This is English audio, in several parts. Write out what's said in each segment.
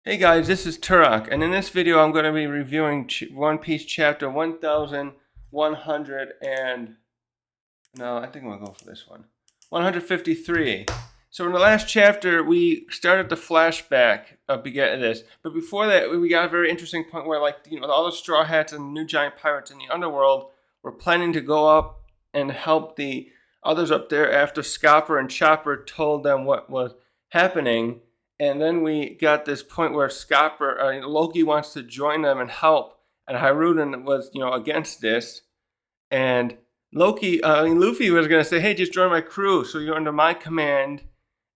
Hey guys, this is Turok, and in this video I'm going to be reviewing One Piece chapter 1100 and... No, I think I'm going to go for this one. 153. So in the last chapter, we started the flashback of beginning of this. But before that, we got a very interesting point where, all the Straw Hats and the new giant pirates in the underworld were planning to go up and help the others up there after Scopper and Chopper told them what was happening. And then we got this point where Loki wants to join them and help, and Haruden was, against this. And Luffy was gonna say, "Hey, just join my crew, so you're under my command,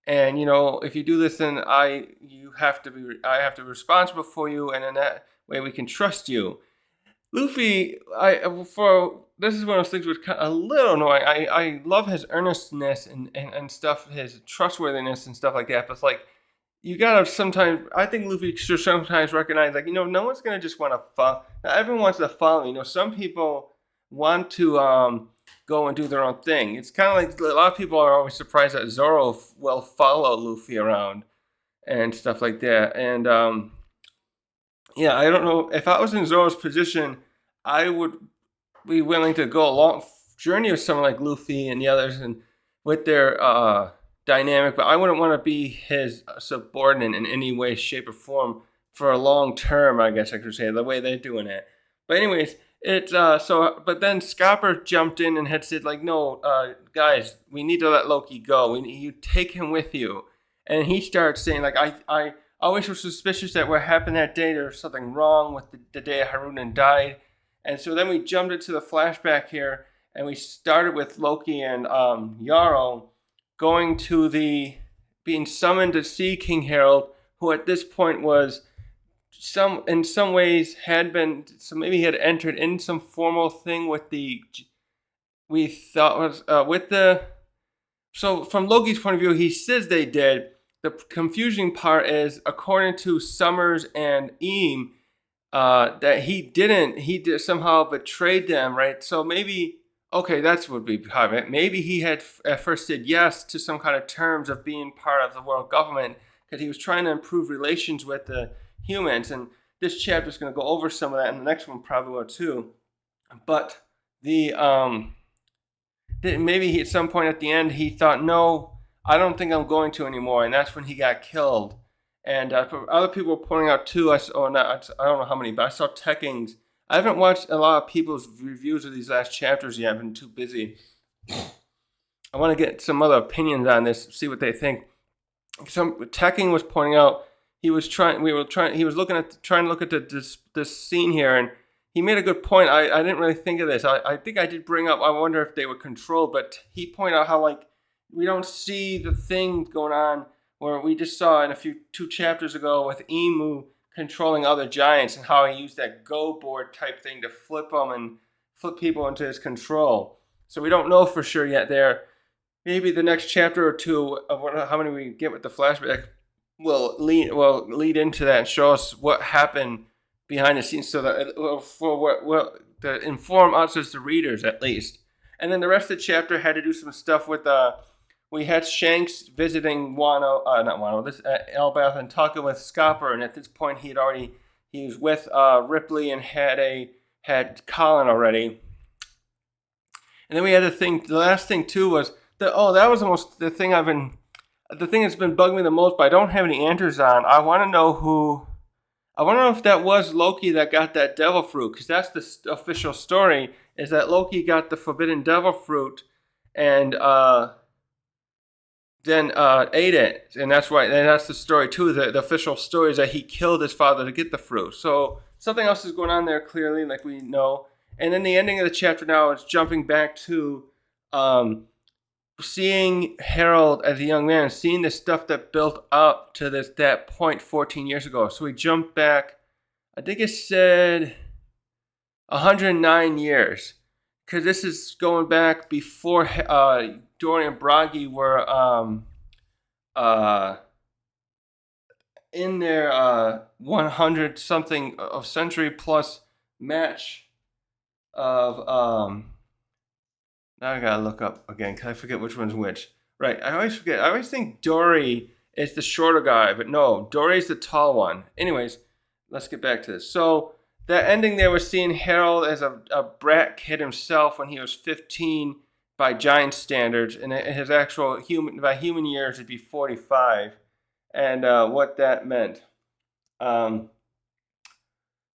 and if you do this, then I have to be responsible for you, and in that way we can trust you." Luffy, this is one of those things which kind of a little annoying. I love his earnestness and stuff, his trustworthiness and stuff like that, but it's like, you gotta sometimes. I think Luffy should sometimes recognize, no one's gonna just want to follow. Not everyone wants to follow. Some people want to go and do their own thing. It's kind of like a lot of people are always surprised that Zoro will follow Luffy around and stuff like that. And yeah, I don't know if I was in Zoro's position, I would be willing to go a long journey with someone like Luffy and the others, and with their dynamic, but I wouldn't want to be his subordinate in any way, shape, or form for a long term, I guess I could say, the way they're doing it. But anyways, but then Scopper jumped in and had said, no, guys, we need to let Loki go. You take him with you. And he starts saying, I always was suspicious that what happened that day, there was something wrong with the day Haruden died. And so then we jumped into the flashback here, and we started with Loki and Jarl going to being summoned to see King Harald, who at this point was in some ways had been, so maybe he had entered in some formal thing with so from Loki's point of view, he says they did. The confusing part is, according to Summers and Eam, that he somehow betrayed them, right? So maybe, okay, that's what would be behind it. Maybe he had at first said yes to some kind of terms of being part of the world government because he was trying to improve relations with the humans. And this chapter is going to go over some of that, and the next one probably will too. But maybe at some point at the end he thought, no, I don't think I'm going to anymore, and that's when he got killed. And other people were pointing out too. I don't know how many, but I saw Tekking's. I haven't watched a lot of people's reviews of these last chapters yet. I've been too busy. I want to get some other opinions on this, see what they think. Tekking was pointing out, he was trying to look at this scene here, and he made a good point. I didn't really think of this. I think I did bring up, I wonder if they were controlled, but he pointed out how we don't see the thing going on where we just saw in two chapters ago with Emu controlling other giants, and how he used that go board type thing to flip people into his control. So we don't know for sure yet there. Maybe the next chapter or two of how many we get with the flashback will lead into that and show us what happened behind the scenes, so that to inform us as the readers at least. And then the rest of the chapter had to do some stuff with we had Shanks visiting Elbath and talking with Scopper, and at this point he was with Ripley and had Colin already. And then we had the last thing too was that was almost the thing that's been bugging me the most, but I don't have any answers on. I want to know if that was Loki that got that devil fruit, because that's the official story, is that Loki got the forbidden devil fruit and then ate it, and that's why. And that's the story too. The official story is that he killed his father to get the fruit. So something else is going on there clearly, like we know. And then the ending of the chapter now is jumping back to seeing Harald as a young man, seeing the stuff that built up to that point 14 years ago. So we jump back. I think it said 109 years, because this is going back before Dory and Bragi were in their 100 something of century plus match of now I gotta look up again because I forget which one's which. Right, I always forget. I always think Dory is the shorter guy, but no, Dory's the tall one. Anyways, let's get back to this. So that ending there was seeing Harald as a brat kid himself when he was 15 by giant standards, and his actual human years would be 45, and what that meant.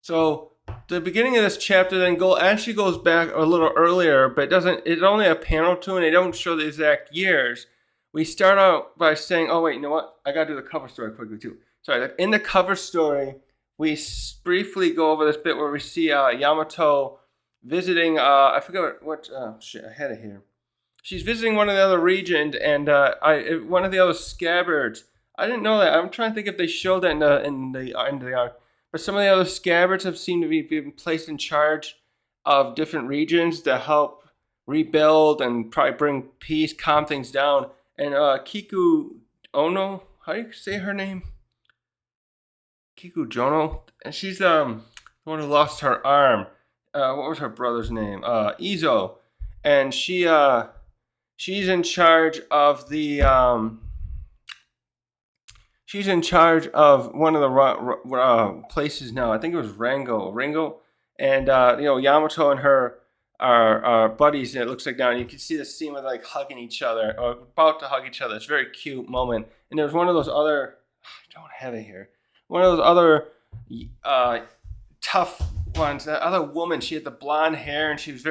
So the beginning of this chapter then actually goes back a little earlier, but it's only a panel or two, and they don't show the exact years. We start out by saying, oh wait, you know what? I gotta do the cover story quickly too. Sorry, in the cover story, we briefly go over this bit where we see Yamato visiting, I forget what shit, I had it here. She's visiting one of the other regions, and one of the other scabbards. I didn't know that. I'm trying to think if they showed that in the end of the arc. But some of the other scabbards have seemed to be being placed in charge of different regions to help rebuild and probably bring peace, calm things down. And Kiku Ono, how do you say her name? Kiku Jono, and she's the one who lost her arm. What was her brother's name? Izo, and she's in charge of the she's in charge of one of the places now. I think it was Rango, and Yamato and her are buddies. And it looks like now, and you can see the scene where they're like hugging each other or about to hug each other. It's a very cute moment. And there's one of those other, I don't have it here. One of those other tough ones. That other woman, she had the blonde hair, and she was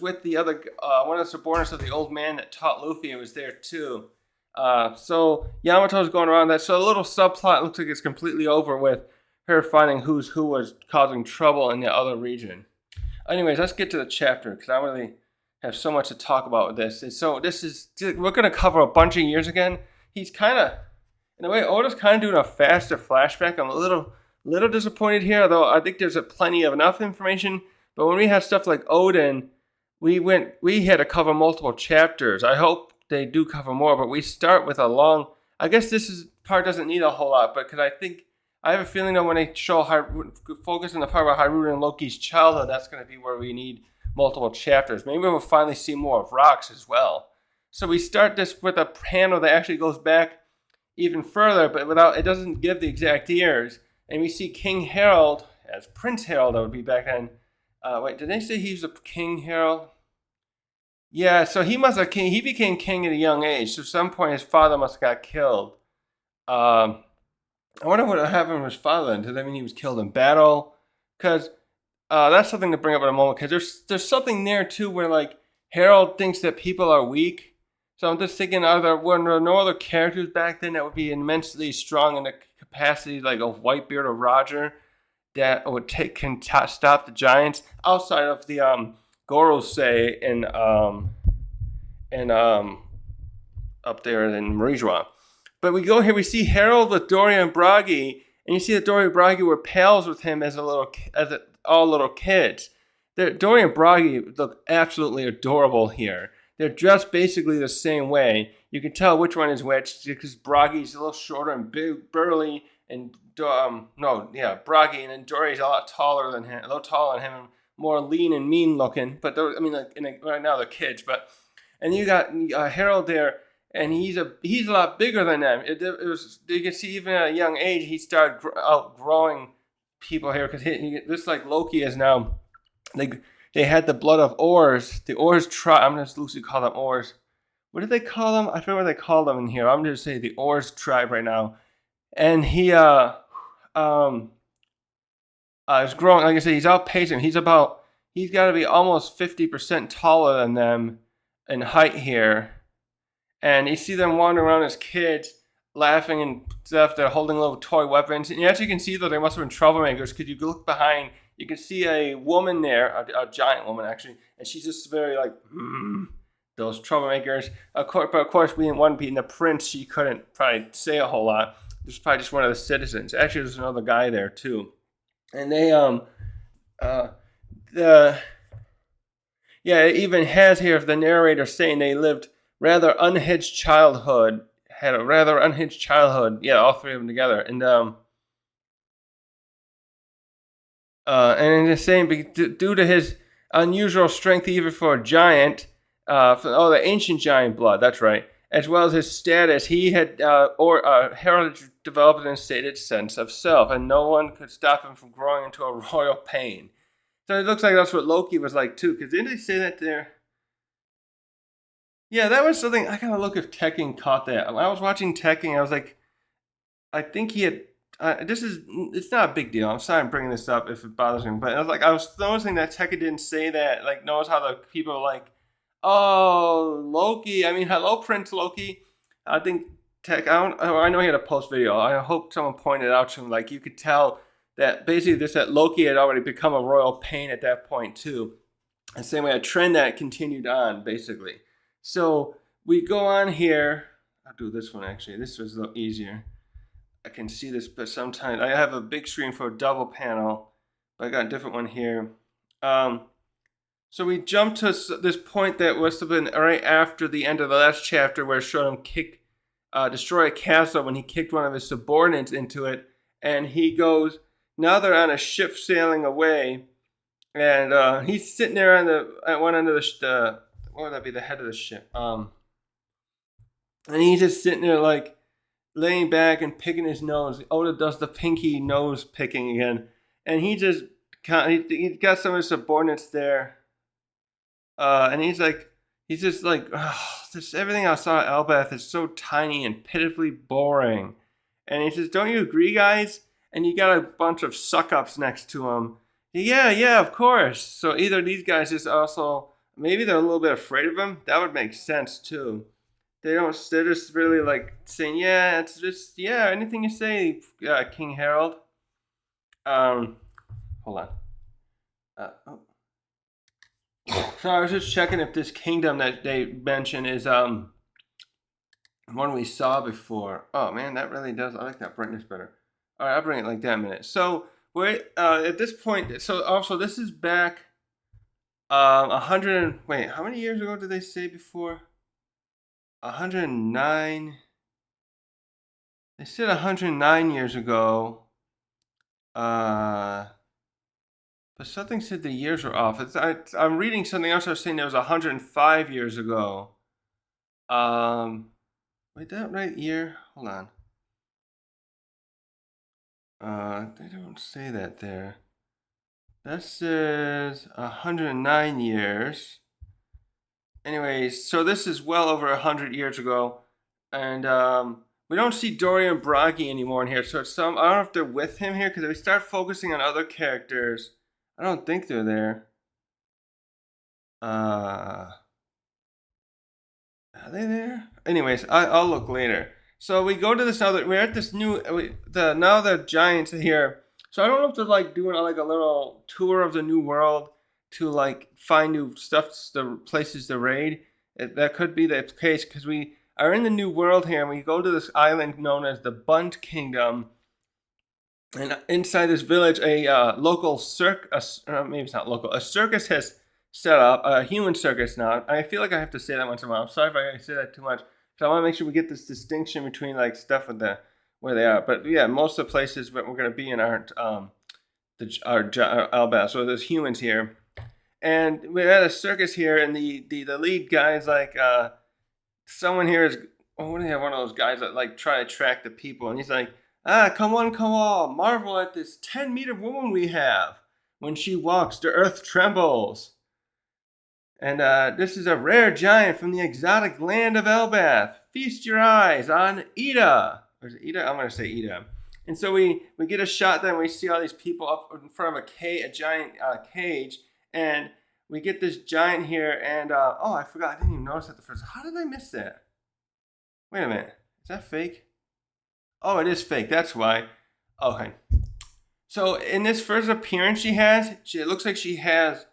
with the other one of the subordinates of the old man that taught Luffy, and was there too. So Yamato's going around that. So a little subplot looks like it's completely over with her finding who was causing trouble in the other region. Anyways, let's get to the chapter, because I really have so much to talk about with this. And so we're going to cover a bunch of years again. He's kind of, in a way, Oda's kind of doing a faster flashback. I'm a little disappointed here, although I think there's plenty of enough information. But when we have stuff like Odin, we had to cover multiple chapters. I hope they do cover more, but we start with a long. I guess part doesn't need a whole lot, but because I have a feeling that when they focus on the part about Haruda and Loki's childhood, that's going to be where we need multiple chapters. Maybe we'll finally see more of Rocks as well. So we start this with a panel that actually goes back even further, but it doesn't give the exact years. And we see King Harald as Prince Harald. That would be back then. Wait, did they say he was a King Harald? Yeah, so he became king at a young age. So at some point his father must have got killed. I wonder what happened with his father. Does that mean he was killed in battle? Because that's something to bring up in a moment. Because there's something there too where like Harald thinks that people are weak. So I'm just thinking, were there no other characters back then that would be immensely strong in the capacity like a Whitebeard or Roger that would stop the giants outside of the Gorosei and up there in Marijois. But we go here, we see Harald with Doria and Bragi, and you see that Doria and Bragi were pals with him as all little kids. Doria and Bragi look absolutely adorable here. They're dressed basically the same way. You can tell which one is which because Bragi's a little shorter and burly, and Bragi, and then Doria's a lot taller than him, a little taller than him, more lean and mean looking. But right now they're kids. And you got Harald there. And he's a lot bigger than them. You can see even at a young age he started outgrowing people here because just like Loki is now. They had the blood of Oars. The Oars tribe. I'm just loosely call them Oars. What did they call them? I forget what they call them in here. I'm just saying the Oars tribe right now. And he is growing. Like I said, he's outpacing. He's got to be almost 50% taller than them in height here. And you see them wandering around as kids, laughing and stuff. They're holding little toy weapons. And you actually can see that they must have been troublemakers because you can look behind. You can see a woman there, a giant woman actually. And she's just very like, those troublemakers. But of course, being the prince, she couldn't probably say a whole lot. This was probably just one of the citizens. Actually, there's another guy there too. And they, it even has here the narrator saying they lived had a rather unhinged childhood. Yeah, all three of them together. And in the same, due to his unusual strength, even for a giant, the ancient giant blood. That's right. as well as his status. He had, Harald had developed an instated sense of self, and no one could stop him from growing into a royal pain. So it looks like that's what Loki was like too, because didn't they say that there? Yeah, that was something. I gotta look if Tekken caught that. When I was watching Tekken, I was like, I think he had. It's not a big deal. I'm sorry I'm bringing this up if it bothers him, but I was noticing that Tekken didn't say that. Like, notice how the people are like, oh, Loki. I mean, hello, Prince Loki. I think I know he had a post video. I hope someone pointed out to him. Like, you could tell that basically that Loki had already become a royal pain at that point too. The same way, a trend that continued on basically. So we go on here. I'll do this one actually. This was a little easier. I can see this, but sometimes I have a big screen for a double panel, but I got a different one here. So we jump to this point that must have been right after the end of the last chapter, where it showed him destroy a castle when he kicked one of his subordinates into it, and he goes. Now they're on a ship sailing away, and he's sitting there at one end of the what would that be, the head of the ship, and he's just sitting there like, laying back and picking his nose. Oda does the pinky nose picking again. And he got some of his subordinates there. And he's just like, oh, everything I saw at Elbath is so tiny and pitifully boring. And he says, don't you agree, guys? And you got a bunch of suck-ups next to him. Yeah, of course. So either these guys just also, maybe they're a little bit afraid of him. That would make sense, too. They're just really like saying, yeah, it's just, yeah, anything you say, King Harald. Hold on. Oh. So I was just checking if this kingdom that they mention is one we saw before. Oh man, that really does. I like that brightness better. All right, I'll bring it like that in a minute. So we're at this point. So also this is back 100. Wait, how many years ago did they say before? 109. They said 109 years ago. But something said the years were off. I'm reading something else. I was saying it was 105 years ago. Wait, that right year? Hold on. They don't say that there. That says 109 years. Anyways, so this is well over 100 years ago, and we don't see Dorian Bragi anymore in here. So I don't know if they're with him here, because if we start focusing on other characters, I don't think they're there. Are they there? Anyways, I'll look later. So we go to this other. We're at this new. Now the giants are here. So I don't know if they're like doing like a little tour of the new world to like find new stuff, the places to raid. That could be the case, because we are in the new world here, and we go to this island known as the Bunt Kingdom. And inside this village, a local circus, maybe it's not local, a circus has set up, a human circus now. I feel like I have to say that once in a while. I'm sorry if I say that too much. So I want to make sure we get this distinction between like stuff with where they are. But yeah, most of the places that we're going to be in aren't our Albas. So there's humans here. And we're at a circus here, and the lead guy is like, someone here is, what do you have, one of those guys that like try to attract the people. And he's like, come on, marvel at this 10-meter woman we have. When she walks, the earth trembles. And this is a rare giant from the exotic land of Elbath. Feast your eyes on Ida. Or is it Ida? I'm going to say Ida. And so we get a shot then, we see all these people up in front of a giant cage. And we get this giant here, and I forgot, I didn't even notice that the first. How did I miss that? Wait a minute, is that fake? Oh, it is fake, that's why. Okay. So in this first appearance it looks like she has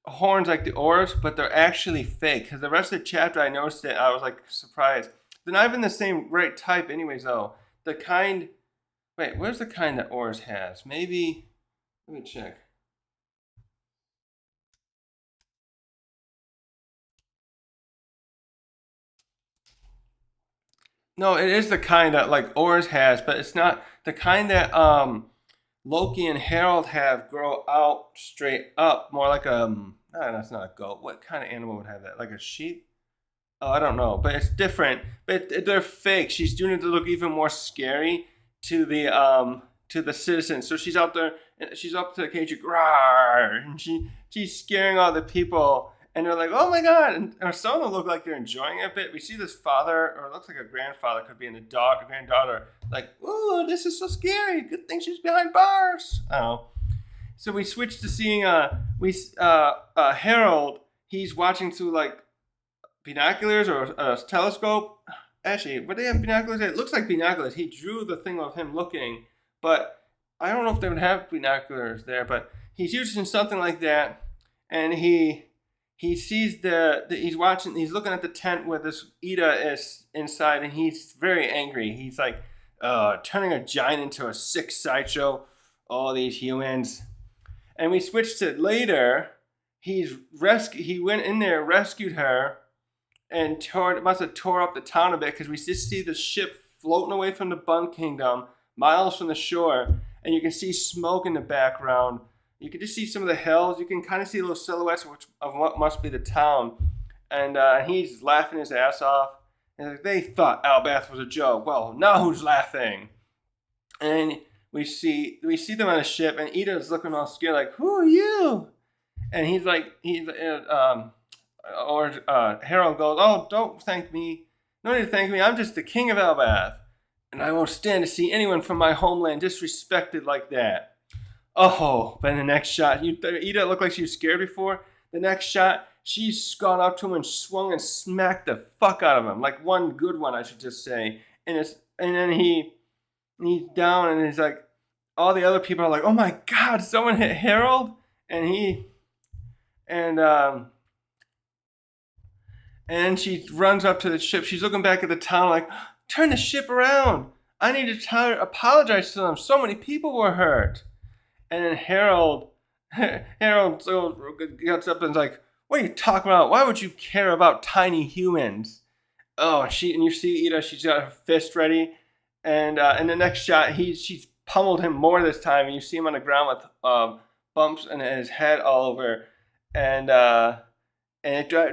horns like the oars, but they're actually fake. Because the rest of the chapter, I noticed it, I was like surprised. They're not even the same right type anyways though. Where's the kind that oars has? Maybe, let me check. No, it is the kind that like Oars has, but it's not the kind that Loki and Harald have grow out straight up, more like no, that's not a goat. What kind of animal would have that? Like a sheep? Oh, I don't know, but it's different. But they're fake. She's doing it to look even more scary to the citizens. So she's out there, and she's up to the cage, rawr, and she's scaring all the people, and they're like, "Oh my god!" And or some of them look like they're enjoying it a bit. We see this father, or it looks like a grandfather, could be in the granddaughter, like, "Oh, this is so scary. Good thing she's behind bars." I don't know. So we switched to seeing Harold. He's watching through like binoculars or a telescope. Actually, would they have binoculars? It looks like binoculars. He drew the thing of him looking, but I don't know if they would have binoculars there. But he's using something like that, and he sees he's watching. He's looking at the tent where this Ida is inside, and he's very angry. He's like, turning a giant into a sick sideshow. All these humans, and we switched to later. He went in there, rescued her, and must have tore up the town a bit because we just see the ship floating away from the Bun Kingdom, miles from the shore, and you can see smoke in the background. You can just see some of the hills. You can kind of see little silhouettes of what must be the town, and he's laughing his ass off. And like, they thought Albath was a joke. Well, now who's laughing? And we see them on a ship, and Ida's looking all scared, like, "Who are you?" And Harald goes, "Oh, don't thank me. No need to thank me. I'm just the king of Albath, and I won't stand to see anyone from my homeland disrespected like that." Oh, but in the next shot, Ida looked like she was scared before. The next shot, she's gone up to him and swung and smacked the fuck out of him, like one good one, I should just say. And then he's down, and he's like, all the other people are like, "Oh my god, someone hit Harald," and and she runs up to the ship. She's looking back at the town like, "Turn the ship around. I need to apologize to them. So many people were hurt." And then Harold gets up and is like, "What are you talking about? Why would you care about tiny humans?" Oh, and you see Ida, she's got her fist ready. And in the next shot, she's pummeled him more this time. And you see him on the ground with bumps and his head all over. And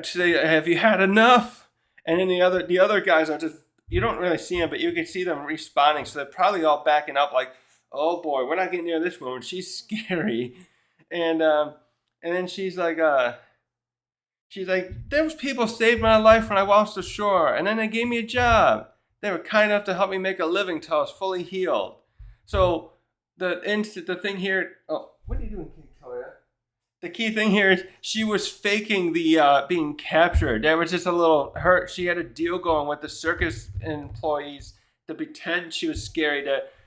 say, "Have you had enough?" And then the other guys are just, you don't really see them, but you can see them responding. So they're probably all backing up, like, "Oh boy, we're not getting near this woman. She's scary." And then she's like, "Those people saved my life when I washed ashore, and then they gave me a job. They were kind enough to help me make a living till I was fully healed." So the thing here. Oh, what are you doing, Victoria? The key thing here is she was faking the being captured. There was just a little hurt. She had a deal going with the circus employees to pretend she was scary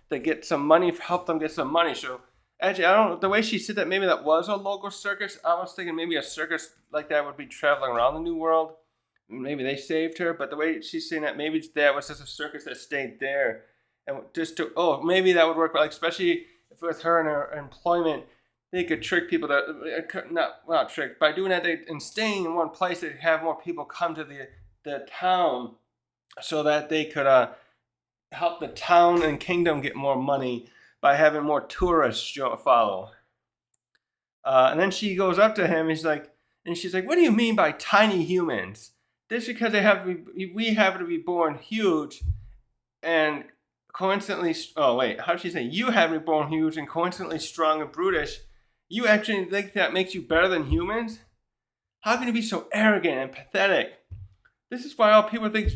to get some money, help them get some money. So actually, I don't know, the way she said that, maybe that was a local circus. I was thinking maybe a circus like that would be traveling around the New World. Maybe they saved her, but the way she's saying that, maybe that was just a circus that stayed there. And maybe that would work, like, especially if with her and her employment, they could trick people not trick, by doing that and staying in one place, they'd have more people come to the town so that they could help the town and kingdom get more money by having more tourists follow. And then she goes up to him, she's like, "What do you mean by tiny humans? This because we happen to be born huge and coincidentally, oh wait, how did she say? You happen to be born huge and coincidentally strong and brutish. You actually think that makes you better than humans? How can you be so arrogant and pathetic? This is why all people think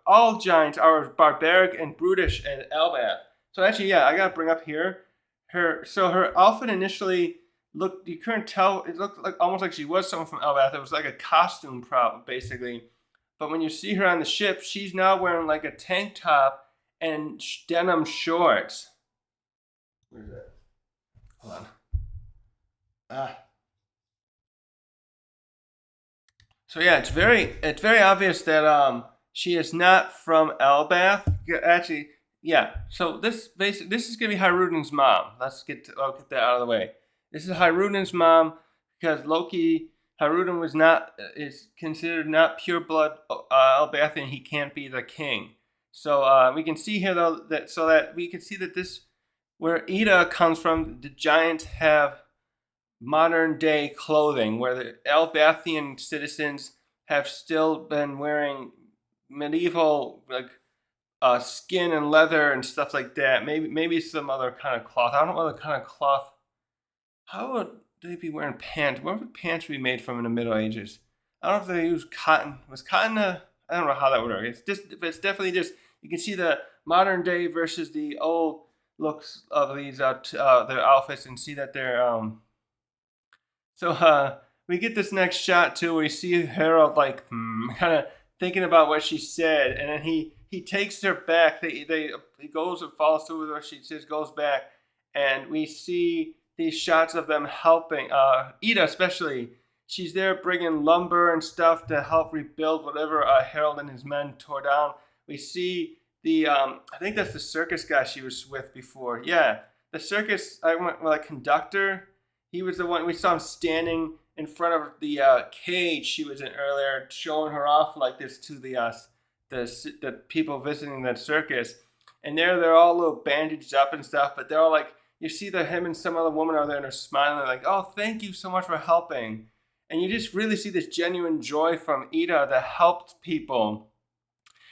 all giants are barbaric and brutish and Elbath." So actually, yeah, I gotta bring up here her outfit initially looked, you couldn't tell, it looked like almost like she was someone from Elbath. It was like a costume prop basically. But when you see her on the ship, she's now wearing like a tank top and denim shorts. Where's that? Hold on. So yeah, it's very obvious that she is not from Elbath. Actually, yeah. So this is gonna be Harudin's mom. I'll get that out of the way. This is Harudin's mom because Harudin is considered not pure blood Elbathian. He can't be the king. So we can see here though that we can see that this, where Ida comes from, the giants have modern day clothing, where the Elbathian citizens have still been wearing medieval like skin and leather and stuff like that. Maybe some other kind of cloth. I don't know what other kind of cloth. How would they be wearing pants? What would pants be made from in the Middle Ages? I don't know if they use cotton. Was cotton I don't know how that would work. It's definitely just, you can see the modern day versus the old looks of these their outfits, and see that they're we get this next shot too where you see Harald like kind of thinking about what she said, and then he takes her back. He goes and follows through with what she says, goes back, and we see these shots of them helping. Ida especially, she's there bringing lumber and stuff to help rebuild whatever Harald and his men tore down. We see the I think that's the circus guy she was with before. Yeah, the circus conductor. He was the one we saw him standing in front of the cage she was in earlier, showing her off like this to the people visiting that circus. And they're all a little bandaged up and stuff, but they're all like, you see that him and some other woman are there and they're smiling. They're like, oh, thank you so much for helping. And you just really see this genuine joy from Ida that helped people.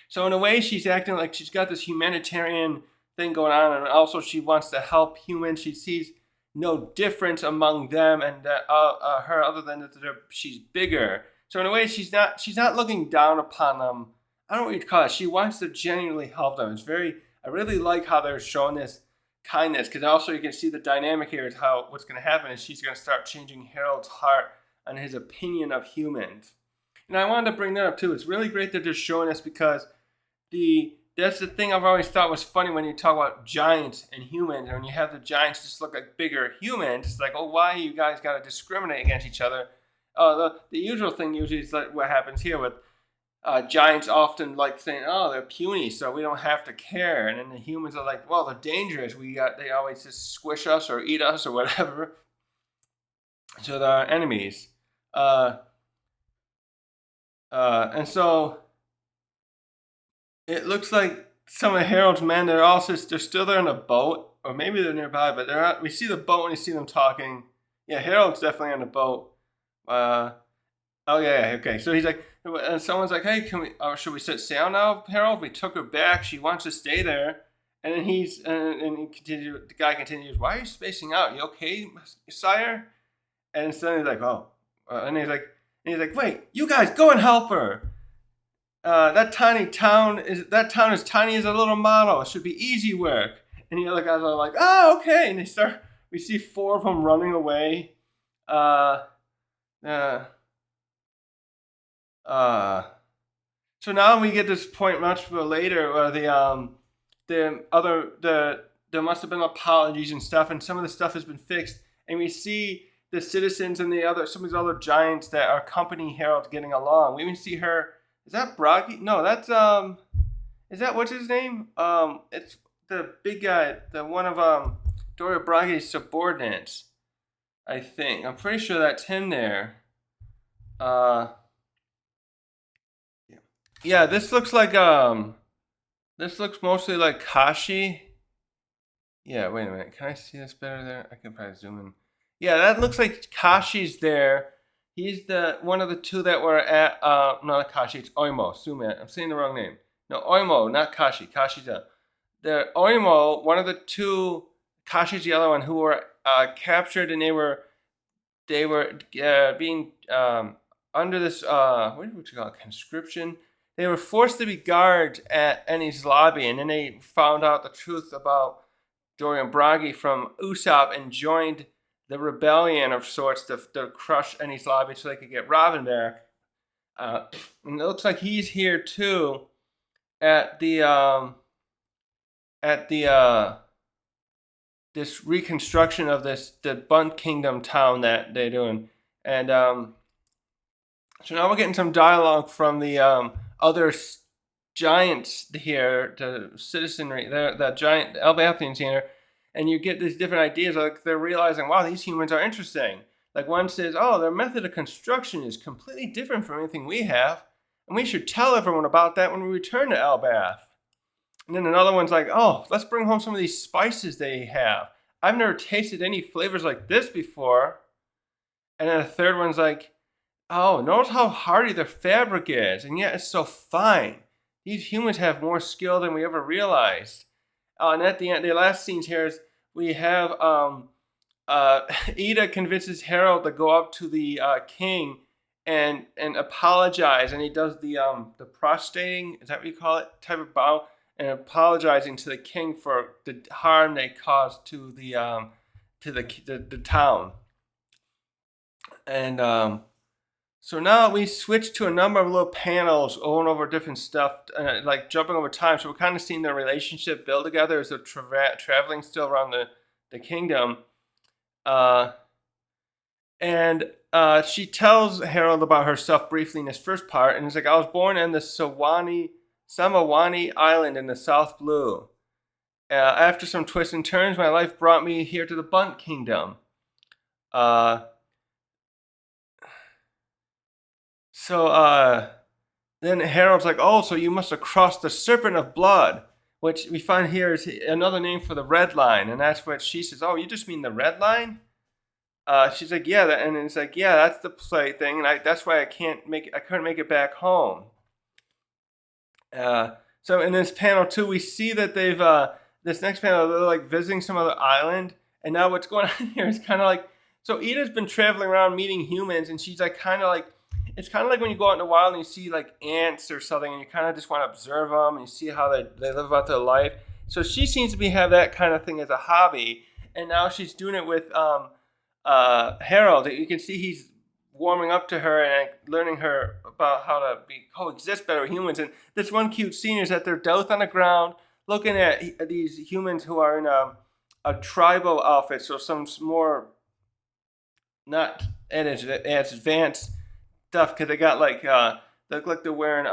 So in a way, she's acting like she's got this humanitarian thing going on, and also she wants to help humans. She sees no difference among them and her, other than that she's bigger. So in a way, she's not looking down upon them. I don't know what you'd call it. She wants to genuinely help them. I really like how they're showing this kindness, because also you can see the dynamic here is how what's going to happen is she's going to start changing Harald's heart on his opinion of humans. And I wanted to bring that up too. It's really great that they're showing us, because that's the thing I've always thought was funny when you talk about giants and humans, and when you have the giants just look like bigger humans. It's like, oh, why you guys got to discriminate against each other? The usual thing usually is like what happens here with giants often like saying, oh, they're puny, so we don't have to care. And then the humans are like, well, they're dangerous. They always just squish us or eat us or whatever. So they're our enemies. And so it looks like some of Harald's men, they're still there in a boat, or maybe they're nearby, but they're not. We see the boat and we see them talking. Yeah, Harald's definitely on the boat. Oh yeah, okay. So he's like, and someone's like, hey, should we set sail now, Harald? We took her back. She wants to stay there. And then the guy continues, why are you spacing out? You okay, sire? And suddenly he's like, oh, and he's like, wait, you guys go and help her. That town is tiny as a little model. It should be easy work. And the other guys are like, oh, okay. And we see 4 of them running away. So now we get this point much later where there must have been apologies and stuff, and some of the stuff has been fixed, and we see the citizens and some of these other giants that are accompanying Harald getting along. We even see her. Is that Bragi? No, that's is that what's his name? It's the big guy, the one of Dora Bragi's subordinates. I think. I'm pretty sure that's him there. Yeah, this looks mostly like Kashi. Yeah, wait a minute. Can I see this better there? I can probably zoom in. Yeah, that looks like Kashi's there. He's the one of the 2 that were at not Kashi, it's Oimo. Zoom in. I'm saying the wrong name. No, Oimo, not Kashi. Kashi's the Oimo, one of the 2, Kashi's the other one, who were captured, and they were being under this what would you call it, conscription. They were forced to be guards at Enni's lobby, and then they found out the truth about Dorian Bragi from Usopp and joined the rebellion of sorts to crush Enni's lobby so they could get Robin back. And it looks like he's here too at the this reconstruction of the Bunt Kingdom town that they're doing. And so now we're getting some dialogue from the other giants here, the citizenry, the giant Albathians here, and you get these different ideas. Like they're realizing, wow, these humans are interesting. Like one says, oh, their method of construction is completely different from anything we have, and we should tell everyone about that when we return to Albath. And then another one's like, oh, let's bring home some of these spices they have. I've never tasted any flavors like this before. And then a third one's like, Oh, notice how hardy their fabric is, and yet it's so fine. These humans have more skill than we ever realized. And at the end, the last scenes here is we have Ida convinces Harold to go up to the king and apologize, and he does the prostrating, is that what you call it, type of bow, and apologizing to the king for the harm they caused to the town. And so now we switch to a number of little panels going over different stuff, like jumping over time. So we're kind of seeing their relationship build together as they're traveling still around the kingdom. And she tells Harold about herself briefly in this first part. And it's like, I was born in the Samawani Island in the South Blue. After some twists and turns, my life brought me here to the Bunt Kingdom. So then Harold's like, oh, so you must have crossed the Serpent of Blood, which we find here is another name for the Red Line. And that's what she says, oh, you just mean the Red Line? She's like, yeah, and it's like, yeah, that's the play thing, and that's why I couldn't make it back home. So in this panel too, we see that they've this next panel they're like visiting some other island, and now what's going on here is kind of like, so Ida's been traveling around meeting humans, and she's like kind of like, it's kind of like when you go out in the wild and you see like ants or something, and you kind of just want to observe them and you see how they live out their life. So she seems to have that kind of thing as a hobby, and now she's doing it with Harold. You can see he's warming up to her and learning her about how to coexist better with humans. And this one cute scene is that they're both on the ground looking at these humans who are in a tribal outfit, so some more not as advanced stuff, because they got like they look like they're wearing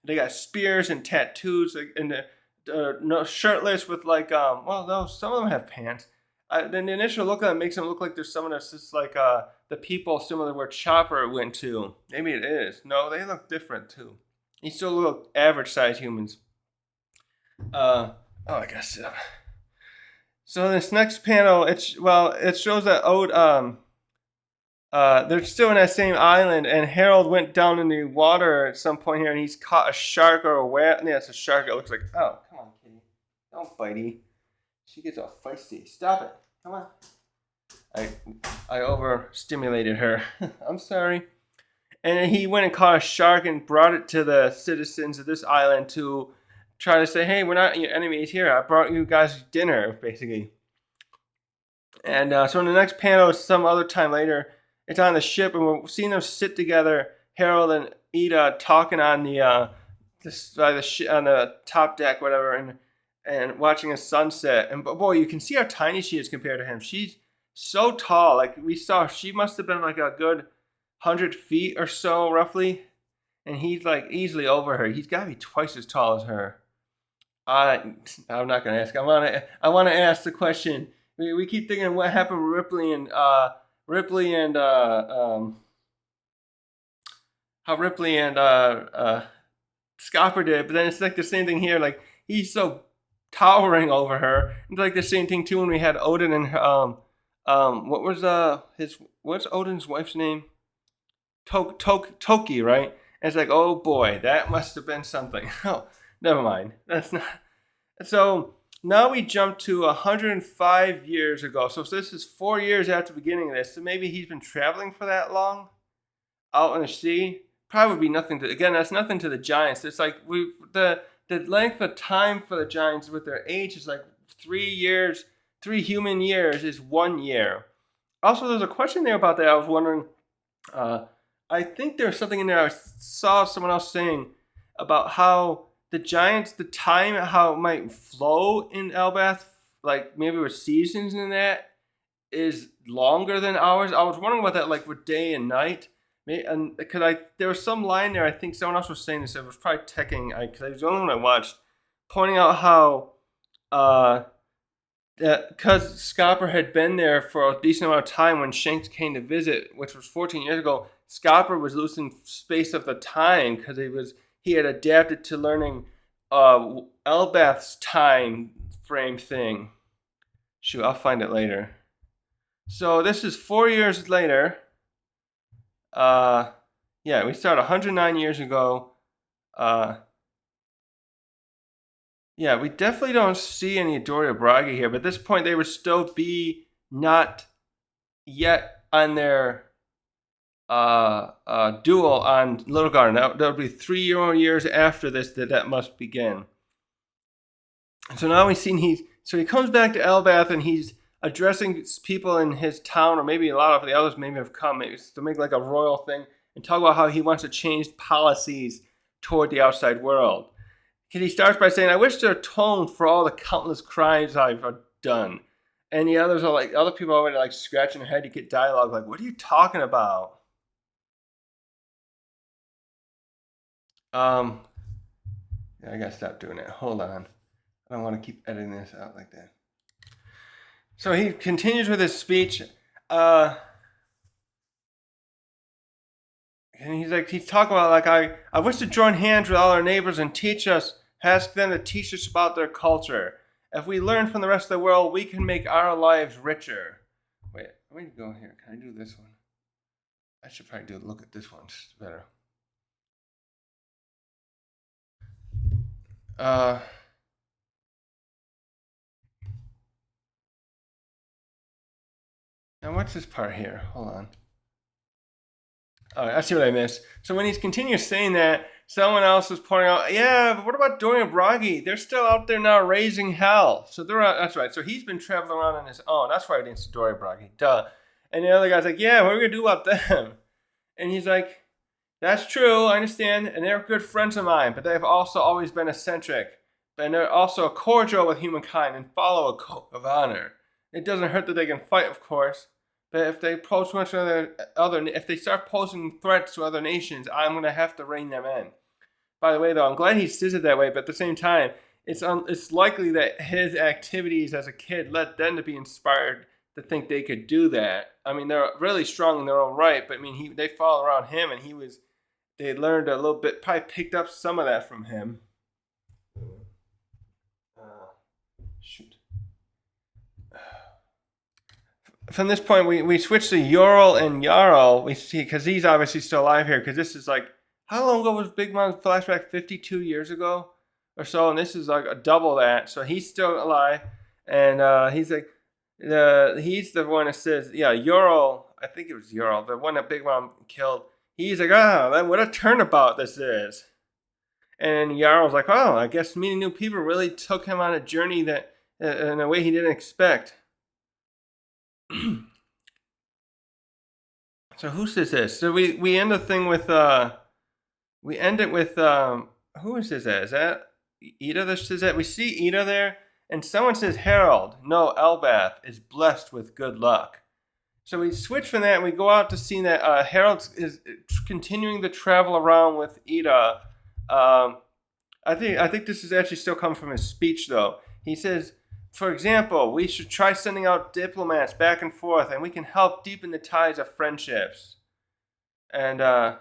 they got spears and tattoos, and they're no shirtless with like well, no, some of them have pants. Then the initial look at it makes them look like there's someone that's just like the people similar to where Chopper went to. Maybe it is. No, they look different too. He's still little average sized humans. Oh, I guess. So this next panel, it shows that they're still in that same island, and Harold went down in the water at some point here, and he's caught a shark or a whale. Yeah, it's a shark. It looks like. Oh, come on, kitty, don't bitey. She gets all feisty. Stop it. Come on. I overstimulated her. I'm sorry. And he went and caught a shark and brought it to the citizens of this island to try to say, hey, we're not your enemies here. I brought you guys dinner, basically. And so in the next panel, some other time later, it's on the ship, and we're seeing them sit together, Harold and Ida, talking on on the top deck, whatever, and watching a sunset. And boy, you can see how tiny she is compared to him. She's so tall. Like we saw, she must have been like a good 100 feet or so, roughly. And he's like easily over her. He's got to be twice as tall as her. I'm not gonna ask. I want to ask the question. We keep thinking what happened with how Ripley and Scopper did, but then it's like the same thing here. Like he's so towering over her. It's like the same thing too when we had Odin and what's Odin's wife's name? Toki, right? And it's like, oh boy, that must have been something. Oh, never mind. That's not. So now we jump to 105 years ago. So this is 4 years after the beginning of this. So maybe he's been traveling for that long out in the sea. Probably would be nothing to. Again, that's nothing to the giants. It's like the length of time for the giants with their age is like 3 years. 3 human years is 1 year. Also, there's a question there about that. I was wondering. I think there's something in there. I saw someone else saying about how the giants, the time, how it might flow in Elbath, like maybe with seasons in that, is longer than ours. I was wondering about that, like with day and night. And because there was some line there, I think someone else was saying this. It was probably teching, because it was the only one I watched, pointing out how because Scopper had been there for a decent amount of time when Shanks came to visit, which was 14 years ago. Scopper was losing space of the time because he had adapted to learning Elbath's time frame thing. Shoot, I'll find it later. So this is 4 years later. Yeah, we started 109 years ago. Yeah, we definitely don't see any Doria Braga here, but at this point they would still be not yet on their duel on Little Garden. That would be 3 more years after this that must begin. So now we've seen he comes back to Elbath and he's addressing people in his town, or maybe a lot of the others maybe have come maybe to make like a royal thing and talk about how he wants to change policies toward the outside world. And he starts by saying, "I wish to atone for all the countless crimes I've done." And the others are like, other people are already like scratching their head. You get dialogue like, "What are you talking about?" Yeah, I gotta stop doing that. Hold on. I don't want to keep editing this out like that. So he continues with his speech. And he's talking about like, I wish to join hands with all our neighbors and ask them to teach us about their culture. If we learn from the rest of the world, we can make our lives richer. Wait, let me go here. Can I do this one? I should probably look at this one. It's better. Now what's this part here? Hold on. All right, I see what I missed. So when he's continues saying that, someone else is pointing out, yeah, but what about Dorian Bragi? They're still out there now raising hell. So that's right. So he's been traveling around on his own. That's why I didn't see Dorian Bragi. Duh. And the other guy's like, yeah, what are we going to do about them? And he's like, that's true, I understand. And they're good friends of mine, but they've also always been eccentric. And they're also cordial with humankind and follow a code of honor. It doesn't hurt that they can fight, of course. But if they pose too much to if they start posing threats to other nations, I'm gonna have to rein them in. By the way, though, I'm glad he says it that way. But at the same time, it's likely that his activities as a kid led them to be inspired to think they could do that. I mean, they're really strong in their own right, but I mean, they followed around him, and they learned a little bit, probably picked up some of that from him. Shoot. From this point, we switch to Ural and Jarl. We see, because he's obviously still alive here, because this is like, how long ago was Big Mom's flashback? 52 years ago or so, and this is like a double that. So he's still alive, and he's like, he's the one that says, yeah, Ural, I think it was Ural, the one that Big Mom killed. He's like, what a turnabout this is. And Jarl's like, oh, I guess meeting new people really took him on a journey that in a way he didn't expect. So who says this? So we end the thing with we end it with who says that? Is that Ida that says that? We see Ida there, and someone says Harald. No, Elbath is blessed with good luck. So we switch from that and we go out to see that Harald is continuing to travel around with Ida. I think this is actually still coming from his speech though. He says, for example, we should try sending out diplomats back and forth, and we can help deepen the ties of friendships. And wait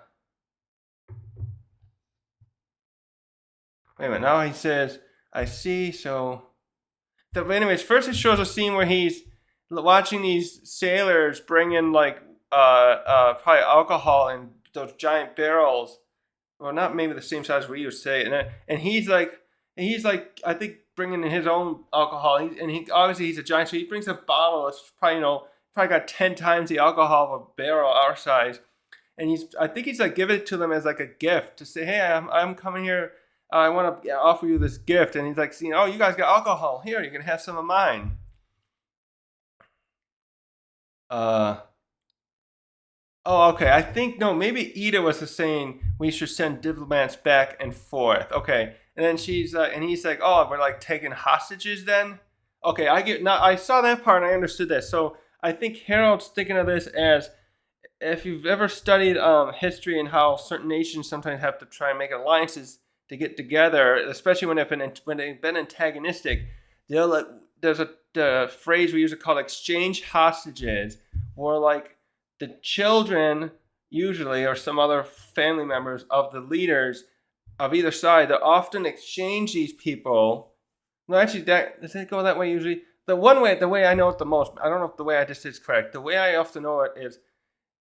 a minute. Now he says, I see. So, but anyways, first it shows a scene where he's watching these sailors bring in like probably alcohol in those giant barrels. Well, not maybe the same size we used to say, and he's like I think bringing in his own alcohol. Obviously he's a giant, so he brings a bottle that's probably probably got 10 times the alcohol of a barrel our size, and I think he's like give it to them as like a gift to say, hey, I'm coming here. I want to offer you this gift, and he's like, oh, you guys got alcohol here. You can have some of mine. Oh, okay. I think maybe Ida was saying we should send diplomats back and forth. Okay, and then and he's like, oh, we're like taking hostages then. Okay, I saw that part and I understood that. So I think Harold's thinking of this as, if you've ever studied history and how certain nations sometimes have to try and make alliances to get together, especially when they've been antagonistic, there's a phrase we use called exchange hostages, where like the children usually or some other family members of the leaders of either side, they often exchange these people. No, actually, does it go that way usually? The way I know it the most, I don't know if the way I just said is correct. The way I often know it is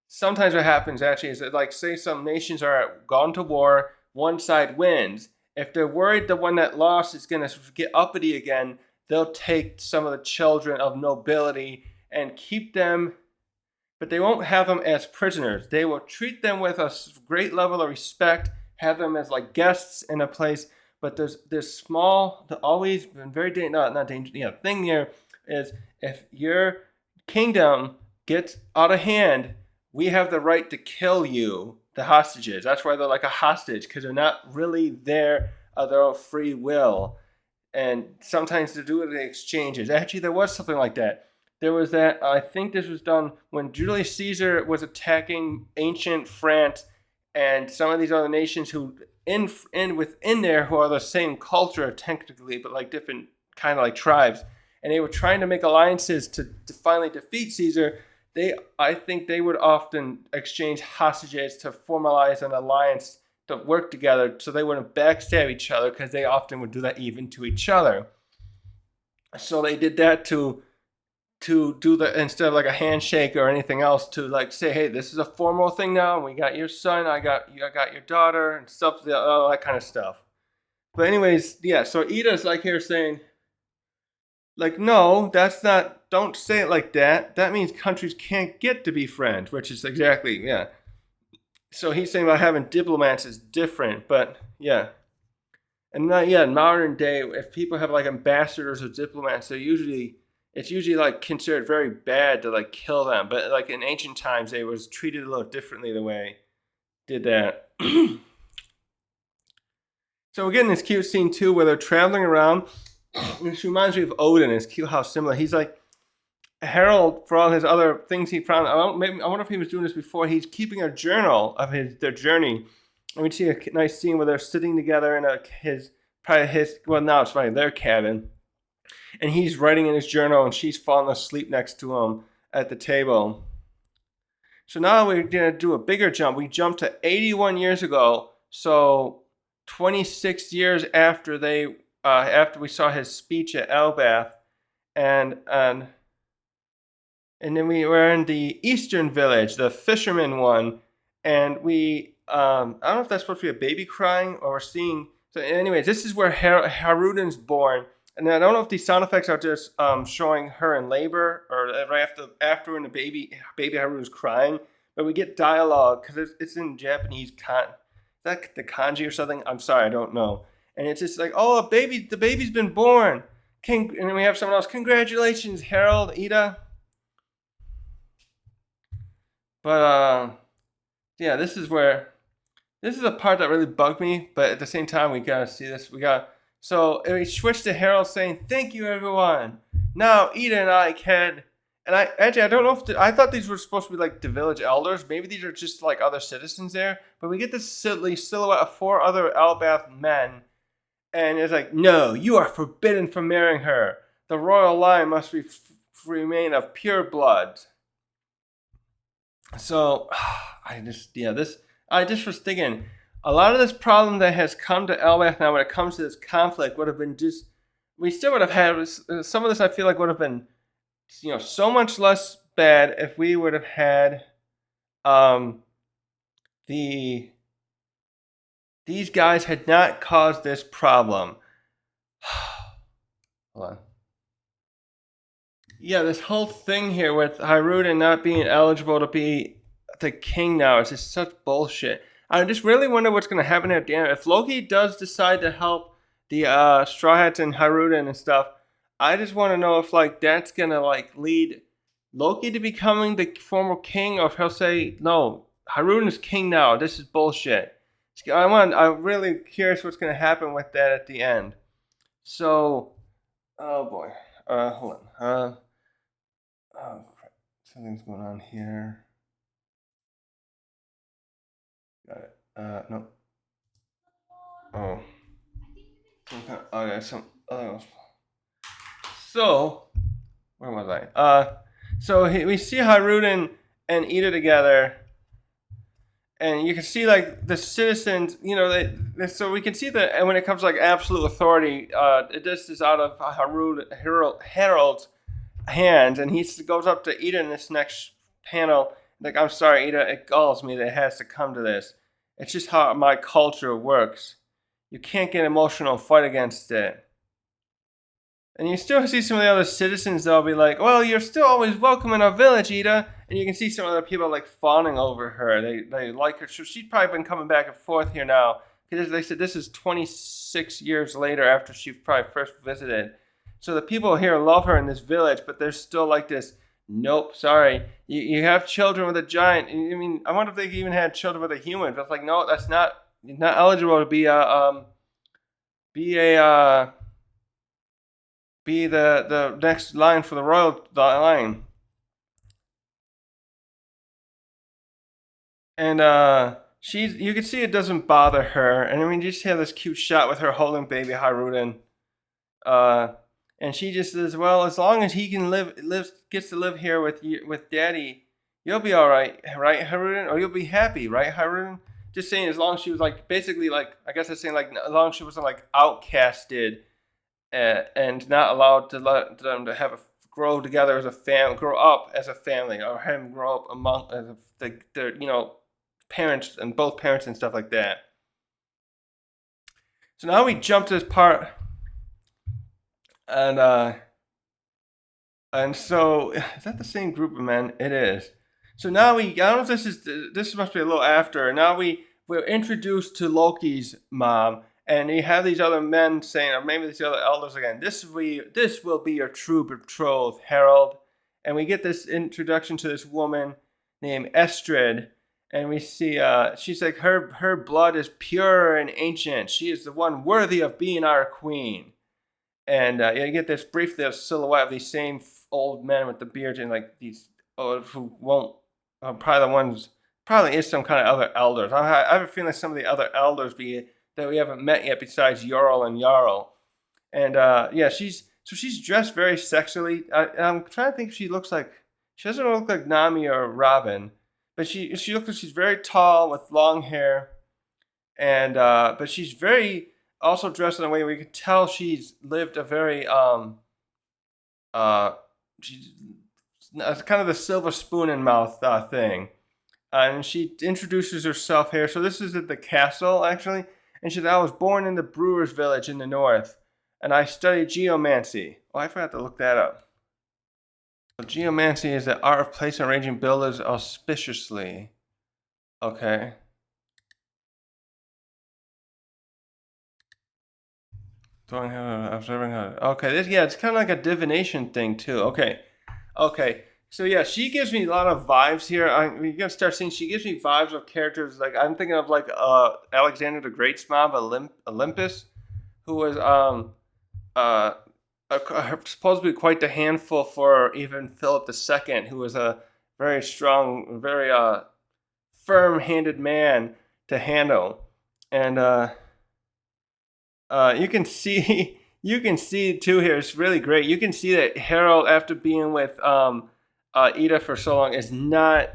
sometimes what happens actually is that, like, say some nations are gone to war, one side wins. If they're worried the one that lost is going to get uppity again, they'll take some of the children of nobility and keep them, but they won't have them as prisoners. They will treat them with a great level of respect, have them as like guests in a place. But there's this small, always been very not dangerous. Thing here is if your kingdom gets out of hand, we have the right to kill you, the hostages. That's why they're like a hostage, because they're not really there of their own free will. And sometimes to do it in exchanges. Actually, there was something like that. There was that, I think this was done when Julius Caesar was attacking ancient France and some of these other nations who within there who are the same culture technically, but like different kind of like tribes. And they were trying to make alliances to finally defeat Caesar. I think they would often exchange hostages to formalize an alliance to work together so they wouldn't backstab each other, because they often would do that even to each other. So they did that to do the, instead of like a handshake or anything else, to like say, hey, this is a formal thing now, and we got your son, I got your daughter, and stuff, all that kind of stuff. But anyways, yeah, so Ida's like here saying, like, no, that's not, don't say it like that. That means countries can't get to be friends, which is exactly, yeah. So he's saying about having diplomats is different, but yeah. And not yet, in modern day, if people have like ambassadors or diplomats, it's usually like considered very bad to like kill them. But like in ancient times, they was treated a little differently the way did that. So we're getting this cute scene too where they're traveling around. This reminds me of Odin. It's cute how similar. He's like Harald, for all his other things he found. I wonder if he was doing this before. He's keeping a journal of their journey. And we see a nice scene where they're sitting together in now it's funny, their cabin. And he's writing in his journal, and she's falling asleep next to him at the table. So now we're going to do a bigger jump. We jump to 81 years ago. So 26 years after after we saw his speech at Elbath, and then we were in the eastern village, the fisherman one, and I don't know if that's supposed to be a baby crying or we're seeing. So anyways, this is where Harudin's born. And I don't know if these sound effects are just showing her in labor or right after when the baby Harudin's crying. But we get dialogue because it's in Japanese. Is that the kanji or something? I'm sorry, I don't know. And it's just like, oh, the baby's been born. And then we have someone else. Congratulations, Harald, Ida. But yeah, this is a part that really bugged me. But at the same time, we gotta see this. So we switched to Harald saying, "Thank you, everyone. Now Ida and I can." And I don't know if I thought these were supposed to be like the village elders. Maybe these are just like other citizens there. But we get this silly silhouette of 4 other Elbath men. And it's like, no, you are forbidden from marrying her. The royal line must remain of pure blood. So, I just was thinking, a lot of this problem that has come to Elbath now when it comes to this conflict would have been we still would have had, some of this I feel like would have been, so much less bad if we would have had these guys had not caused this problem. Hold on. Yeah, this whole thing here with Harudin not being eligible to be the king now is just such bullshit. I just really wonder what's going to happen at the end. If Loki does decide to help the Straw Hats and Harudin and stuff, I just want to know if that's going to lead Loki to becoming the former king, or if he'll say, no, Harudin is king now. This is bullshit. I'm really curious what's going to happen with that at the end. So, oh boy. Hold on. Oh crap. Something's going on here. Got it. No. Oh. Okay, so, where was I? So we see Harudin and Ida together. And you can see the citizens, so we can see that when it comes to absolute authority, this is out of Harold's hands, and he goes up to Ida in this next panel, Like, I'm sorry, Ida, it galls me that it has to come to this. It's just how my culture works. You can't get emotional and fight against it. And you still see some of the other citizens that'll be like, well, you're still always welcome in our village, Ida. And you can see some other people like fawning over her. They like her. So she's probably been coming back and forth here now. Because they said this is 26 years later after she probably first visited. So the people here love her in this village, but there's still like this, nope, sorry. You have children with a giant. I mean, I wonder if they even had children with a human. But it's like, no, that's not eligible to be the next line for the royal line. And you can see it doesn't bother her. And I mean, you just have this cute shot with her holding baby Haruden. And she just says, well, as long as he can gets to live here with Daddy, you'll be all right, Haruden? Or you'll be happy, right, Haruden? Just saying, as long as she was like, basically like, I guess I'm saying like, as long as she wasn't like outcasted and not allowed to let them to grow together as a family, grow up as a family, or him grow up among the parents and both parents and stuff like that. So now we jump to this part, and so is that the same group of men? It is. So now I don't know if this must be a little after. Now we're introduced to Loki's mom. And you have these other men saying, or maybe these other elders again, this will be your true betrothed, Harald. And we get this introduction to this woman named Estrid. And we see, she's like, her blood is pure and ancient. She is the one worthy of being our queen. And you get this brief silhouette of these same old men with the beards and like these, who won't, probably is some kind of other elders. I have a feeling some of the other elders that we haven't met yet besides Jarl and Jarl. And she's dressed very sexually. I'm trying to think if she doesn't look like Nami or Robin, but she looks like she's very tall with long hair. And but she's very also dressed in a way where you can tell she's lived a very she's kind of the silver spoon in mouth thing. And she introduces herself here. So this is at the castle actually. And she said, I was born in the brewer's village in the north, and I studied geomancy. Oh, I forgot to look that up. So geomancy is the art of placing and arranging buildings auspiciously. Okay. Observing how. Okay, it's kind of like a divination thing too. Okay. So yeah, she gives me a lot of vibes here. You're gonna start seeing. She gives me vibes of characters like I'm thinking of like Alexander the Great's mom, Olympus, who was supposed to be quite the handful for even Philip II, who was a very strong, very firm-handed man to handle, and you can see too here. It's really great. You can see that Harald, after being with Ida for so long, is not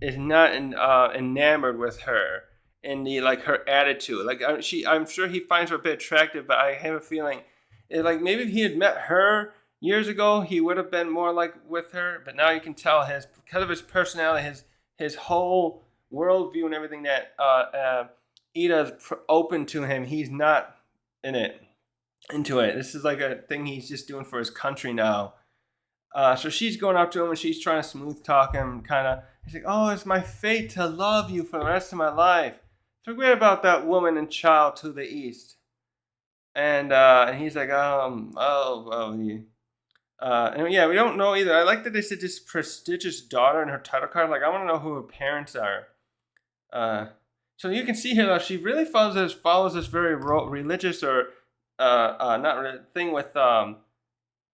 enamored with her in the like her attitude. Like I'm sure he finds her a bit attractive, but I have a feeling like maybe if he had met her years ago, he would have been more like with her. But now you can tell because of his personality, his whole worldview and everything that Ida's open to him. He's not into it. This is like a thing he's just doing for his country now. So she's going up to him and she's trying to smooth talk him, kind of. He's like, "Oh, it's my fate to love you for the rest of my life. Forget about that woman and child to the east." And he's like, And yeah, we don't know either. I like that they said this prestigious daughter in her title card. Like, I want to know who her parents are. So you can see here though, she really follows this very religious or thing with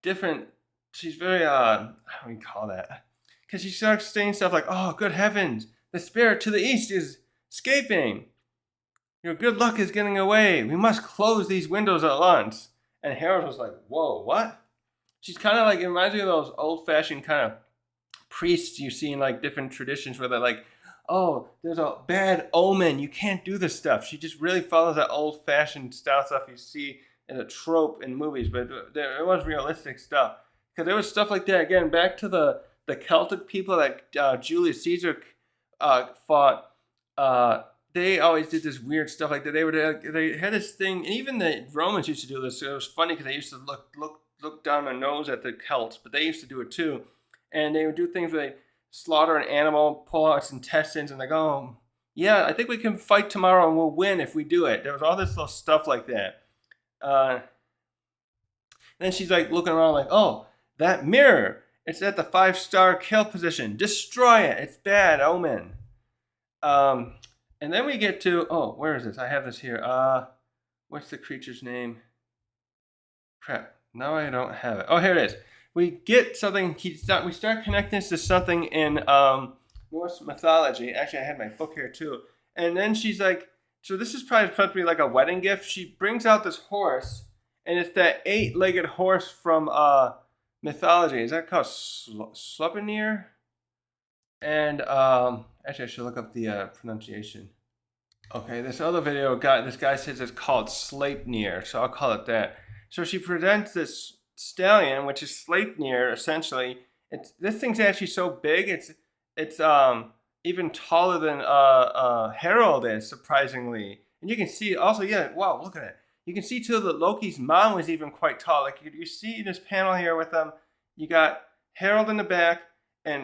different. She's very how do we call that? Because she starts saying stuff like, "Oh, good heavens, the spirit to the east is escaping. Your good luck is getting away. We must close these windows at once." And Harold was like, "Whoa, what?" She's kind of like, it reminds me of those old-fashioned kind of priests you see in like different traditions where they're like, "Oh, there's a bad omen. You can't do this stuff." She just really follows that old-fashioned style stuff you see in a trope in movies, but it was realistic stuff. Because there was stuff like that, again, back to the the Celtic people that Julius Caesar fought. They always did this weird stuff like that. They had this thing, and even the Romans used to do this. So it was funny because they used to look down their nose at the Celts, but they used to do it too. And they would do things where they slaughter an animal, pull out its intestines, and they go, oh, yeah, I think we can fight tomorrow and we'll win if we do it. There was all this little stuff like that. And then she's like looking around like, oh, that mirror, it's at the 5-star kill position. Destroy it. It's bad omen. And then we get to, oh, where is this? I have this here. What's the creature's name? Crap. Now I don't have it. Oh, here it is. We get something, we start connecting this to something in Norse mythology. Actually, I had my book here too. And then she's like, so this is probably supposed to be like a wedding gift. She brings out this horse, and it's that 8-legged horse from mythology. Is that called Sleipnir? And actually, I should look up the pronunciation. Okay, this other video, this guy says it's called Sleipnir, so I'll call it that. So she presents this stallion, which is Sleipnir, essentially. This thing's actually so big, it's even taller than Harald is, surprisingly. And you can see also, yeah, wow, look at it. You can see too that Loki's mom was even quite tall. Like you see this panel here with them, you got Harald in the back, and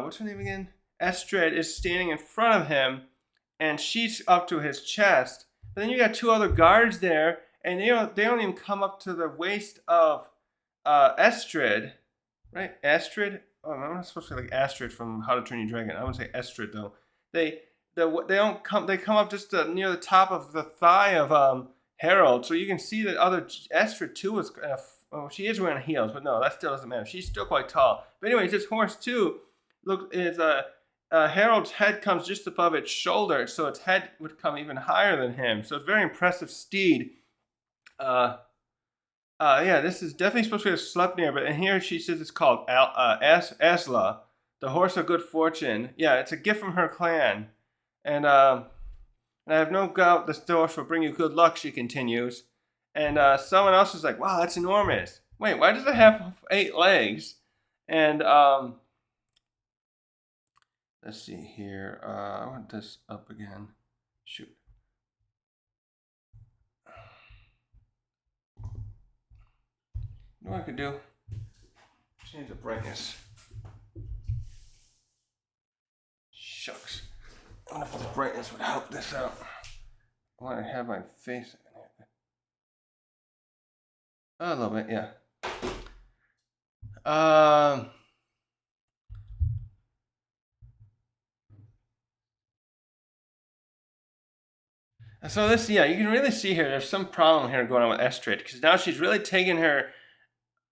what's her name again? Estrid is standing in front of him, and she's up to his chest. But then you got 2 other guards there, and they don't even come up to the waist of Estrid, right? Estrid. Oh, I'm not supposed to say like Astrid from How to Train Your Dragon. I want to say Estrid though. They don't come. They come up just near the top of the thigh of Harald, so you can see that other Estrid too is. She is wearing heels, but no, that still doesn't matter. She's still quite tall. But anyways, this horse too, look, is Harald's head comes just above its shoulder, so its head would come even higher than him. So it's a very impressive steed. Yeah, this is definitely supposed to be a Sleipnir, but in here she says it's called Asla, the horse of good fortune. Yeah, it's a gift from her clan. And I have no doubt this horse will bring you good luck, she continues. And someone else is like, wow, that's enormous. Wait, why does it have 8 legs? And let's see here. I want this up again. Shoot. You know what I could do? Change the brightness. Shucks. I wonder if the brightness would help this out. I want to have my face in it. A little bit, yeah. So this, yeah, you can really see here, there's some problem here going on with Estrid, because now she's really taking her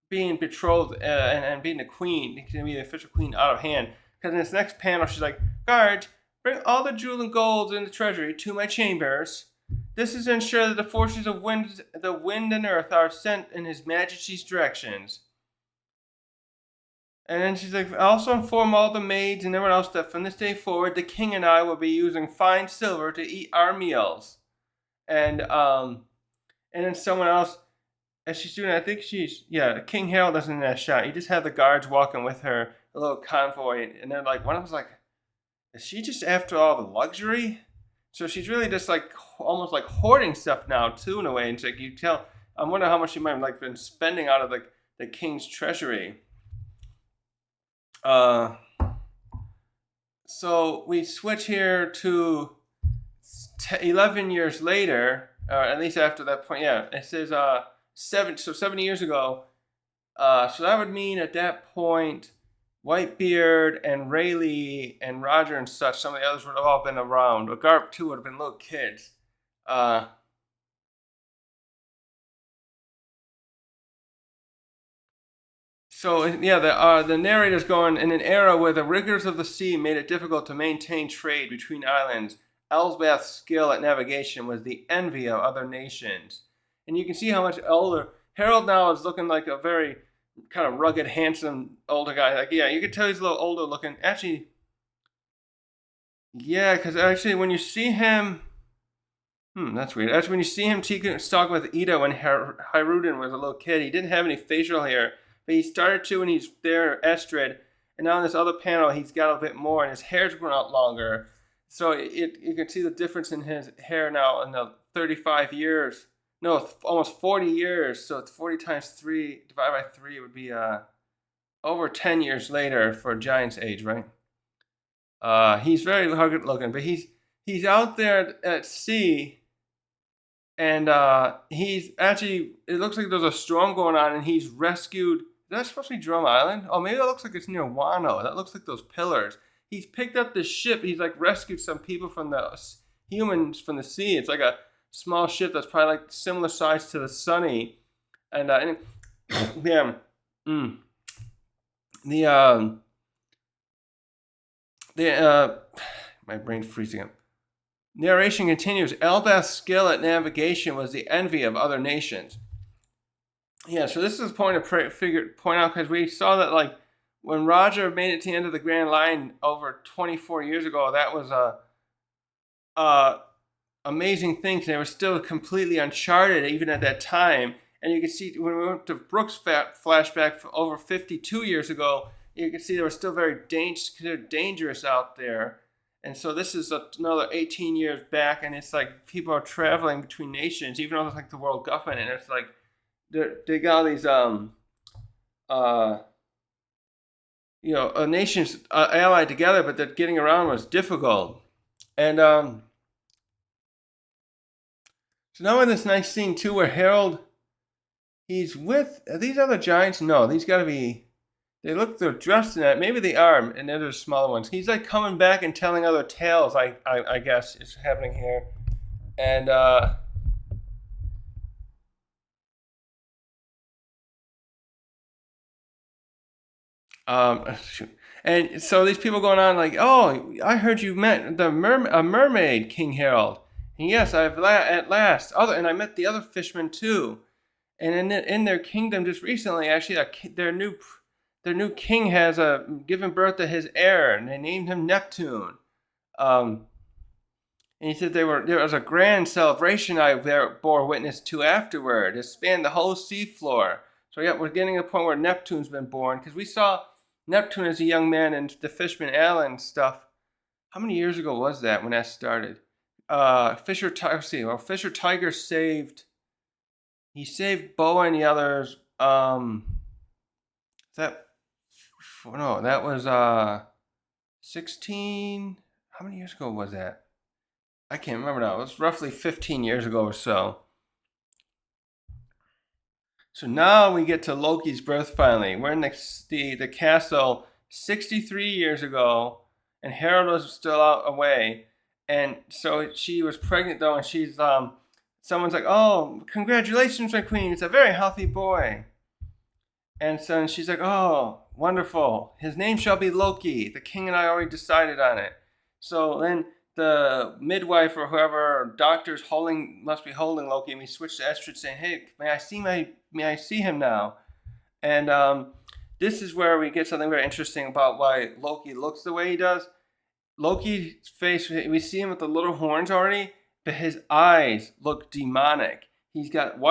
being betrothed and being the queen, going to be the official queen, out of hand. Because in this next panel, she's like, guards, bring all the jewels and golds in the treasury to my chambers. This is to ensure that the forces of the wind and earth are sent in his majesty's directions. And then she's like, also inform all the maids and everyone else that from this day forward, the king and I will be using fine silver to eat our meals. And then someone else, as she's doing it, I think King Harald isn't in that shot. You just have the guards walking with her, a little convoy, and they're like, one of them's like, is she just after all the luxury? So she's really just like almost like hoarding stuff now too, in a way. And it's like you tell, I wonder how much she might have like been spending out of the king's treasury. So we switch here to 11 years later, or at least after that point. Yeah, it says 70 years ago. So that would mean at that point, Whitebeard and Rayleigh and Roger and such, some of the others would have all been around. Garp too would have been little kids. So yeah, the narrator's going, in an era where the rigors of the sea made it difficult to maintain trade between islands, Elsbeth's skill at navigation was the envy of other nations. And you can see how much older Harald now is looking like a very kind of rugged, handsome older guy. Like, yeah, you can tell he's a little older looking. Actually, yeah, because actually when you see him, that's weird. Actually, when you see him talking with Ida when Hyrudin was a little kid, he didn't have any facial hair. But he started to when he's there, Estrid. And now in this other panel, he's got a bit more, and his hair's grown out longer. So you can see the difference in his hair now in the 35 years. No, almost 40 years. So it's 40 times 3 divided by 3 would be over 10 years later for a giant's age, right? He's very rugged looking, but he's out there at sea, and he's actually, it looks like there's a storm going on, and he's rescued. Is that supposed to be Drum Island? Oh, maybe that looks like it's near Wano. That looks like those pillars. He's picked up the ship. He's like rescued some people from the humans from the sea. It's like a small ship that's probably like similar size to the Sunny, and yeah, my brain's freezing up. Narration continues. Elbath's skill at navigation was the envy of other nations. Yeah, so this is a point to point out, because we saw that like when Roger made it to the end of the Grand Line over 24 years ago, that was a amazing thing. They were still completely uncharted even at that time. And you can see when we went to Brooks' flashback for over 52 years ago, you can see they were still very dangerous out there. And so this is another 18 years back, and it's like people are traveling between nations, even though it's like the world government, and it's like they got all these nations allied together, but that getting around was difficult. And so now in this nice scene too, where Harald, he's with, are these other giants? No, these gotta be, they're dressed in that. Maybe they are, and they're the smaller ones. He's like coming back and telling other tales, I guess is happening here. And and so these people going on like, oh, I heard you met a mermaid, King Harald. And yes, at last. And I met the other fishermen too. And in their kingdom just recently, actually, their new king has given birth to his heir, and they named him Neptune. And he said there was a grand celebration I bore witness to afterward. It spanned the whole seafloor. So yeah, we're getting to the point where Neptune's been born, because we saw Neptune as a young man in the Fishman Island stuff. How many years ago was that when that started? Fisher Tiger saved. He saved Boa and the others. That was 16. How many years ago was that? I can't remember now. It was roughly 15 years ago or so. So now we get to Loki's birth finally. We're in the castle 63 years ago, and Harald was still out away. And so she was pregnant though, and she's someone's like, oh, congratulations, my queen, it's a very healthy boy. And so she's like, oh, wonderful. His name shall be Loki. The king and I already decided on it. So then the midwife or whoever, doctors must be holding Loki, and we switch to Estrid saying, hey, may I see him now? And this is where we get something very interesting about why Loki looks the way he does. Loki's face, we see him with the little horns already, but his eyes look demonic. He's got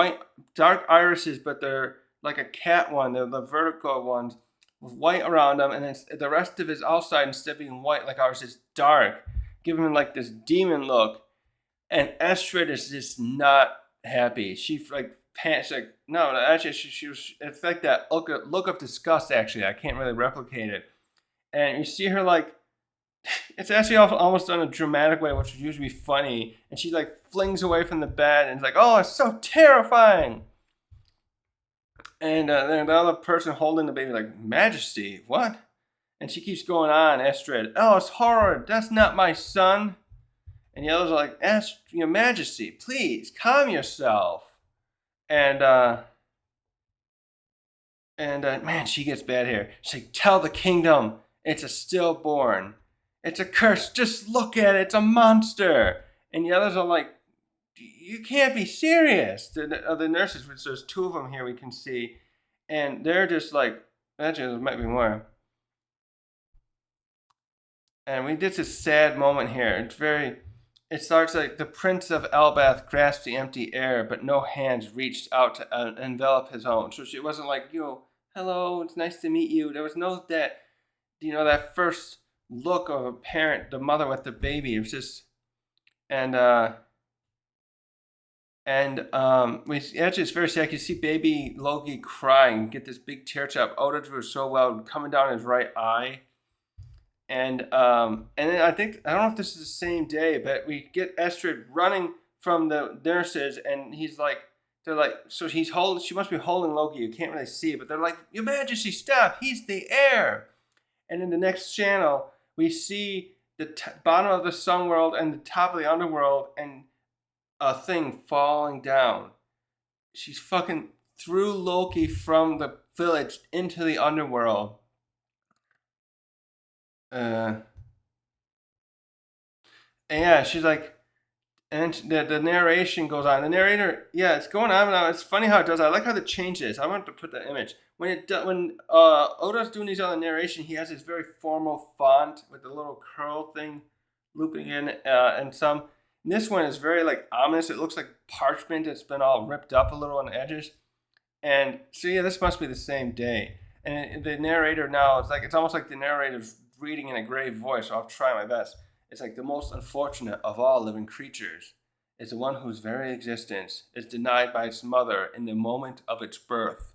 dark irises, but they're like a cat one. They're the vertical ones with white around them, and then the rest of his outside, instead of being white like ours, is dark, giving him like this demon look. And Estrid is just not happy. She like pants, like no, actually she was. It's like that look of disgust. Actually, I can't really replicate it. And you see her like. It's actually almost done a dramatic way, which would usually be funny. And she like flings away from the bed and is like, "Oh, it's so terrifying!" And then the other person holding the baby like, "Majesty, what?" And she keeps going on, Estrid. "Oh, it's horrid. That's not my son." And the others are like, "Your Majesty, please calm yourself." And man, she gets bad here. She's like, "Tell the kingdom it's a stillborn. It's a curse. Just look at it. It's a monster." And the others are like, "You can't be serious." The nurses, which there's two of them here we can see, and they're just like, actually there might be more. And this is a sad moment here. It starts like the Prince of Elbath grasped the empty air, but no hands reached out to envelop his own. So it wasn't like, hello, it's nice to meet you. There was no that. that first look of a parent, the mother with the baby. It was just, and we actually, it's very sad. You see baby Loki crying, get this big tear chop. Oda drew it so well, coming down his right eye. And then I don't know if this is the same day, but we get Estrid running from the nurses, and they're like, so she must be holding Loki. You can't really see it, but they're like, Your Majesty, stop! He's the heir. And in the next channel, we see the bottom of the sun world and the top of the underworld, and a thing falling down. She's fucking threw Loki from the village into the underworld. And yeah, she's like, and the narration goes on. The narrator, yeah, it's going on now. It's funny how it does. I like how they change this. I want to put the image when Oda's doing these on the narration. He has this very formal font with the little curl thing looping in, and some. And this one is very like ominous. It looks like parchment that's been all ripped up a little on the edges. And so yeah, this must be the same day. And the narrator now, it's almost like the narrator's reading in a grave voice. So I'll try my best. It's like the most unfortunate of all living creatures is the one whose very existence is denied by its mother in the moment of its birth.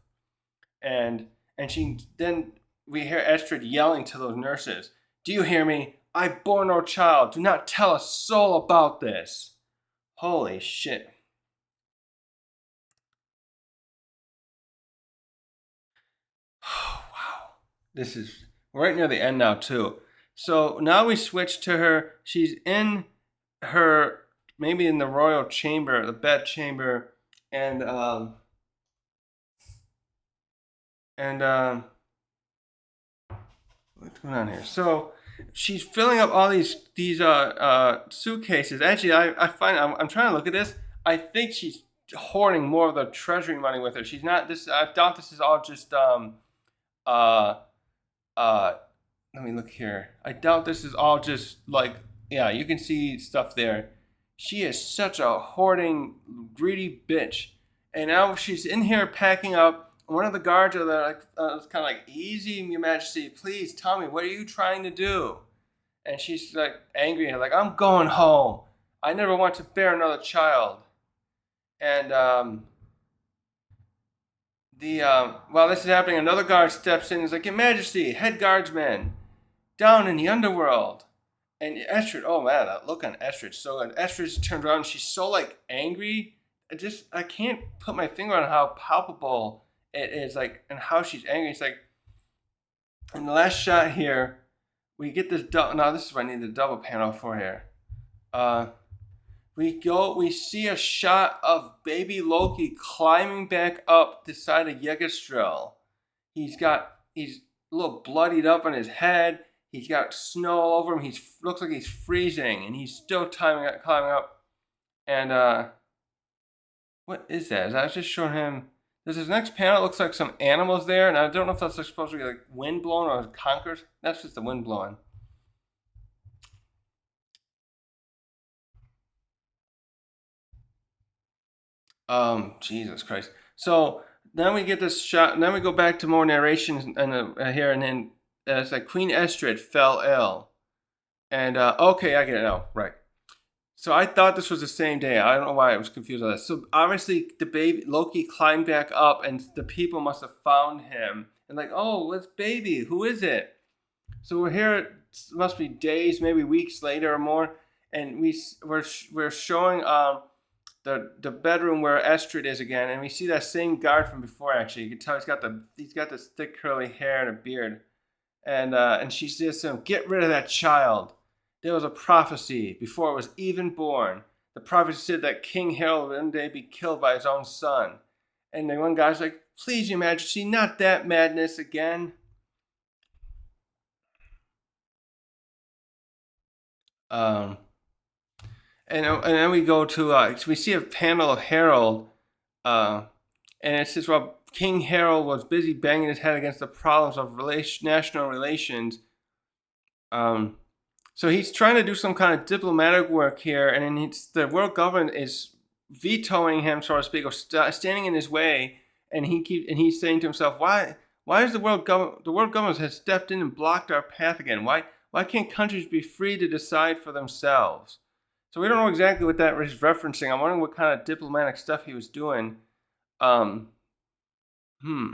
And then we hear Estrid yelling to those nurses, Do you hear me? I bore no child. Do not tell a soul about this. Holy shit. Wow. This is right near the end now, too. So now we switch to her. She's in maybe in the royal chamber, the bed chamber, and what's going on here? So she's filling up all these suitcases. Actually, I find I'm trying to look at this. I think she's hoarding more of the treasury money with her. She's not. I doubt this is all just let me look here. I doubt this is all just like, yeah, you can see stuff there. She is such a hoarding, greedy bitch. And now she's in here packing up. One of the guards are there, like, it's kind of like, Easy, Your Majesty, please tell me, what are you trying to do? And she's like angry and like, I'm going home. I never want to bear another child. And while this is happening, another guard steps in and is like, Your Majesty, head guardsman, down in the underworld. And Estrid, oh man, that look on Estrid. So and Estrid turns around and she's so like angry. I can't put my finger on how palpable it is, like, and how she's angry. It's like, in the last shot here, we get this now this is what I need the double panel for here. We see a shot of baby Loki climbing back up the side of Yggdrasil. He's a little bloodied up on his head. He's got snow all over him. He looks like he's freezing, and he's still climbing up. And what is that? I was just showing him. There's this next panel. It looks like some animals there, and I don't know if that's supposed to be like wind blowing or conkers. That's just the wind blowing. Jesus Christ. So then we get this shot, and then we go back to more narration here, and then it's like Queen Estrid fell ill. And okay, I get it now. Right. So I thought this was the same day. I don't know why I was confused on that. So obviously the baby Loki climbed back up, and the people must have found him. And like, oh, it's baby. Who is it? So we're here. It must be days, maybe weeks later or more, and we're showing the bedroom where Estrid is again, and we see that same guard from before. Actually, you can tell he's got this thick curly hair and a beard, and she says to him, "Get rid of that child. There was a prophecy before it was even born. The prophecy said that King Harald would one day be killed by his own son." And then one guy's like, "Please, Your Majesty, not that madness again." And then we go to we see a panel of Harald, and it says, "While King Harald was busy banging his head against the problems of national relations, so he's trying to do some kind of diplomatic work here, and then the world government is vetoing him, so to speak, or standing in his way, and he's saying to himself, why Why is the world governments has stepped in and blocked our path again? Why can't countries be free to decide for themselves? So we don't know exactly what that is referencing. I'm wondering what kind of diplomatic stuff he was doing. Um, hmm.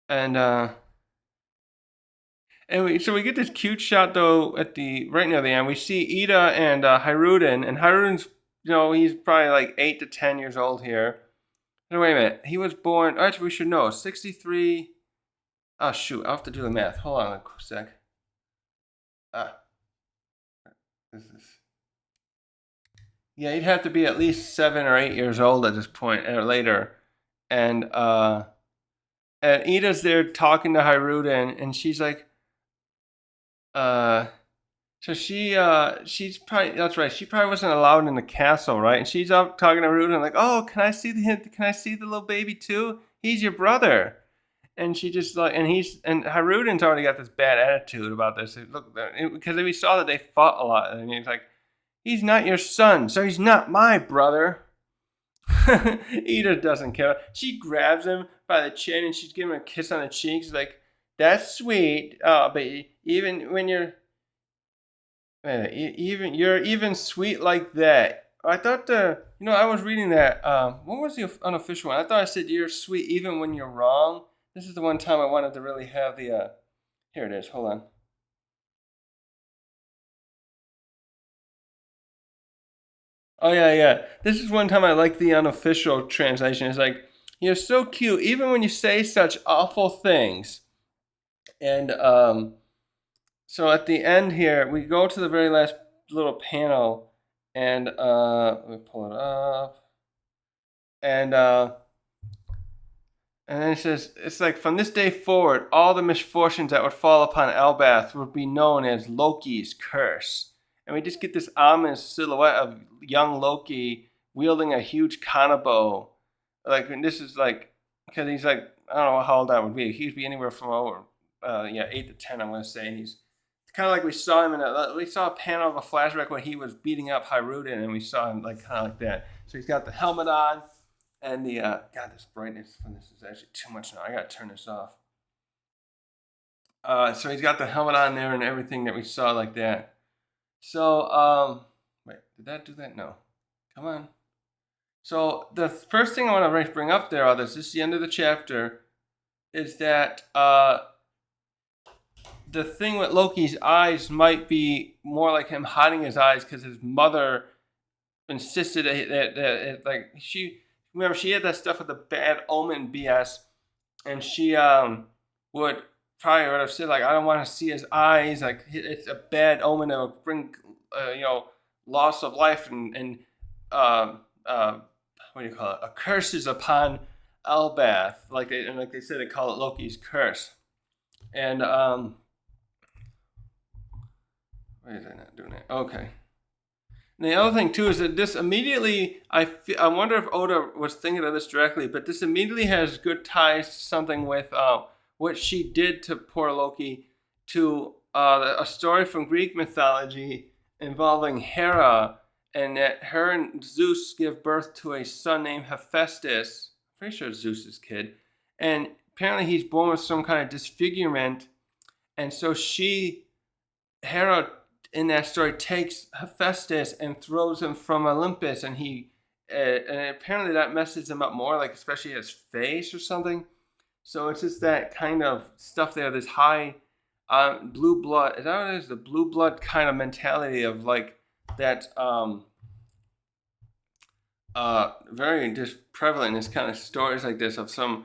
And so we get this cute shot though at the right near the end. We see Ida and Hiruden, and Hiruden's he's probably like 8 to 10 years old here. No, wait a minute. He was born. Actually, we should know. 63. Oh shoot! I'll have to do the math. Hold on a sec. Ah, this is. Yeah, he'd have to be at least 7 or 8 years old at this point, or later. And Ida's there talking to Hiruden, and she's like, uh, so she's probably that's right. She probably wasn't allowed in the castle, right? And she's up talking to Hiruden, like, oh, can I see the little baby too? He's your brother. And she just like, and Hiruden's already got this bad attitude about this. Look, because we saw that they fought a lot, and he's like, he's not your son, so he's not my brother. Ida doesn't care. She grabs him by the chin and she's giving him a kiss on the cheek. She's like, "That's sweet, but even when you're even sweet like that." I thought I was reading that. What was the unofficial one? I thought I said you're sweet even when you're wrong. This is the one time I wanted to really have the. Here it is. Hold on. Oh yeah. This is one time I like the unofficial translation. It's like, you're so cute even when you say such awful things. And so at the end here, we go to the very last little panel, and let me pull it up. And then it says, it's like, from this day forward, all the misfortunes that would fall upon Elbath would be known as Loki's curse. And we just get this ominous silhouette of young Loki wielding a huge kanabo. Like, and this is like, because he's like, I don't know how old that would be. He'd be anywhere from over, 8 to 10, I'm going to say. And he's kind of like we saw him we saw a panel of a flashback when he was beating up Hiruden, and we saw him like kind of like that. So he's got the helmet on. And the God, this brightness from this is actually too much now. I gotta turn this off. So he's got the helmet on there and everything that we saw like that. So wait, did that do that? No. Come on. So the first thing I want to bring up there, this is the end of the chapter, is that the thing with Loki's eyes might be more like him hiding his eyes because his mother insisted that like she. Remember, she had that stuff with the bad omen BS, and she would have said like, "I don't want to see his eyes. Like, it's a bad omen that will bring, loss of life and what do you call it? A curses upon Elbath." Like they said, they call it Loki's curse. And why is I not doing it? Okay. And the other thing too is that this immediately, I wonder if Oda was thinking of this directly, but this immediately has good ties to something with what she did to poor Loki, to a story from Greek mythology involving Hera, and that her and Zeus give birth to a son named Hephaestus. I'm pretty sure it's Zeus's kid, and apparently he's born with some kind of disfigurement, and so Hera, in that story, takes Hephaestus and throws him from Olympus, and and apparently that messes him up more, like especially his face or something. So it's just that kind of stuff there. This high blue blood. Is that what it is? The blue blood kind of mentality of like that. Very just prevalent in this kind of stories like this of some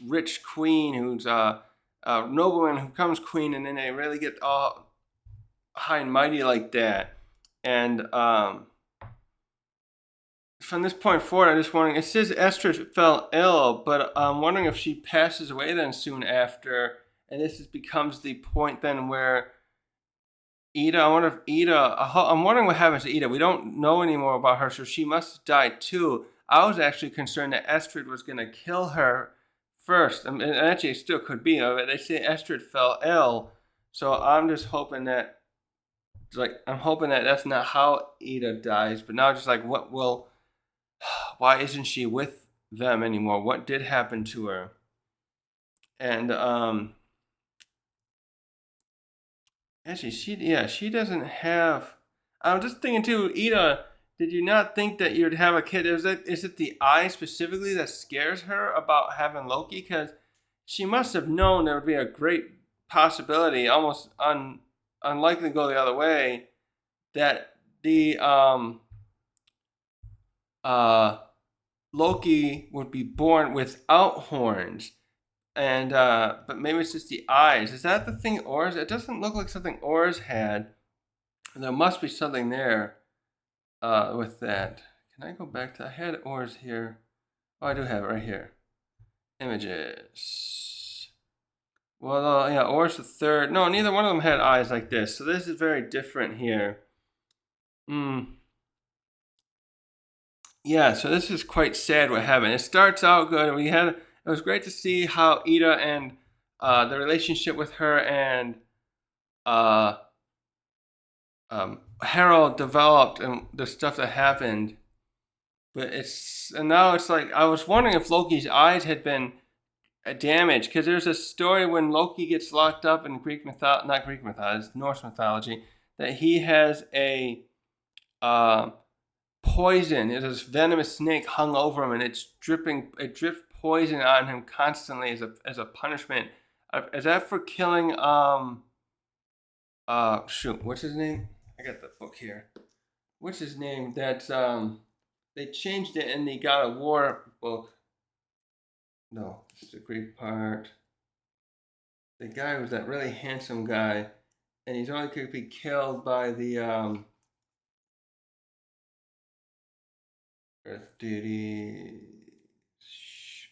rich queen who's a nobleman who becomes queen, and then they really get all high and mighty like that. And from this point forward, I'm just wondering, it says Estrid fell ill, but I'm wondering if she passes away then soon after, and this becomes the point then where I'm wondering what happens to Ida. We don't know anymore about her, so she must have died too. I was actually concerned that Estrid was going to kill her first, and actually it still could be. They say Estrid fell ill, so I'm just hoping that that's not how Ida dies, but now just like, why isn't she with them anymore? What did happen to her? And actually, she doesn't have. I'm just thinking too, Ida. Did you not think that you'd have a kid? Is it the eye specifically that scares her about having Loki? Because she must have known there would be a great possibility, almost unlikely to go the other way, that the uh Loki would be born without horns. And but maybe it's just the eyes. Is that the thing Ors? It doesn't look like something Ors had. There must be something there with that. Can I go back to? I had Ors here. Oh, I do have it right here. Images. Well, yeah, Ors the third. No, neither one of them had eyes like this. So this is very different here. Yeah, so this is quite sad what happened. It starts out good. It was great to see how Ida and the relationship with her and uh, Harald developed and the stuff that happened. But now it's like I was wondering if Loki's eyes had been damaged because there's a story when Loki gets locked up in not Greek mythology, it's Norse mythology, that he has a uh, poison. It is venomous snake hung over him, and it drips poison on him constantly as a punishment. Is that for killing shoot, what's his name? I got the book here. What's his name? That's they changed it in the God of War book. No, this is the Greek part. The guy was that really handsome guy, and he's only could be killed by the Earth deity.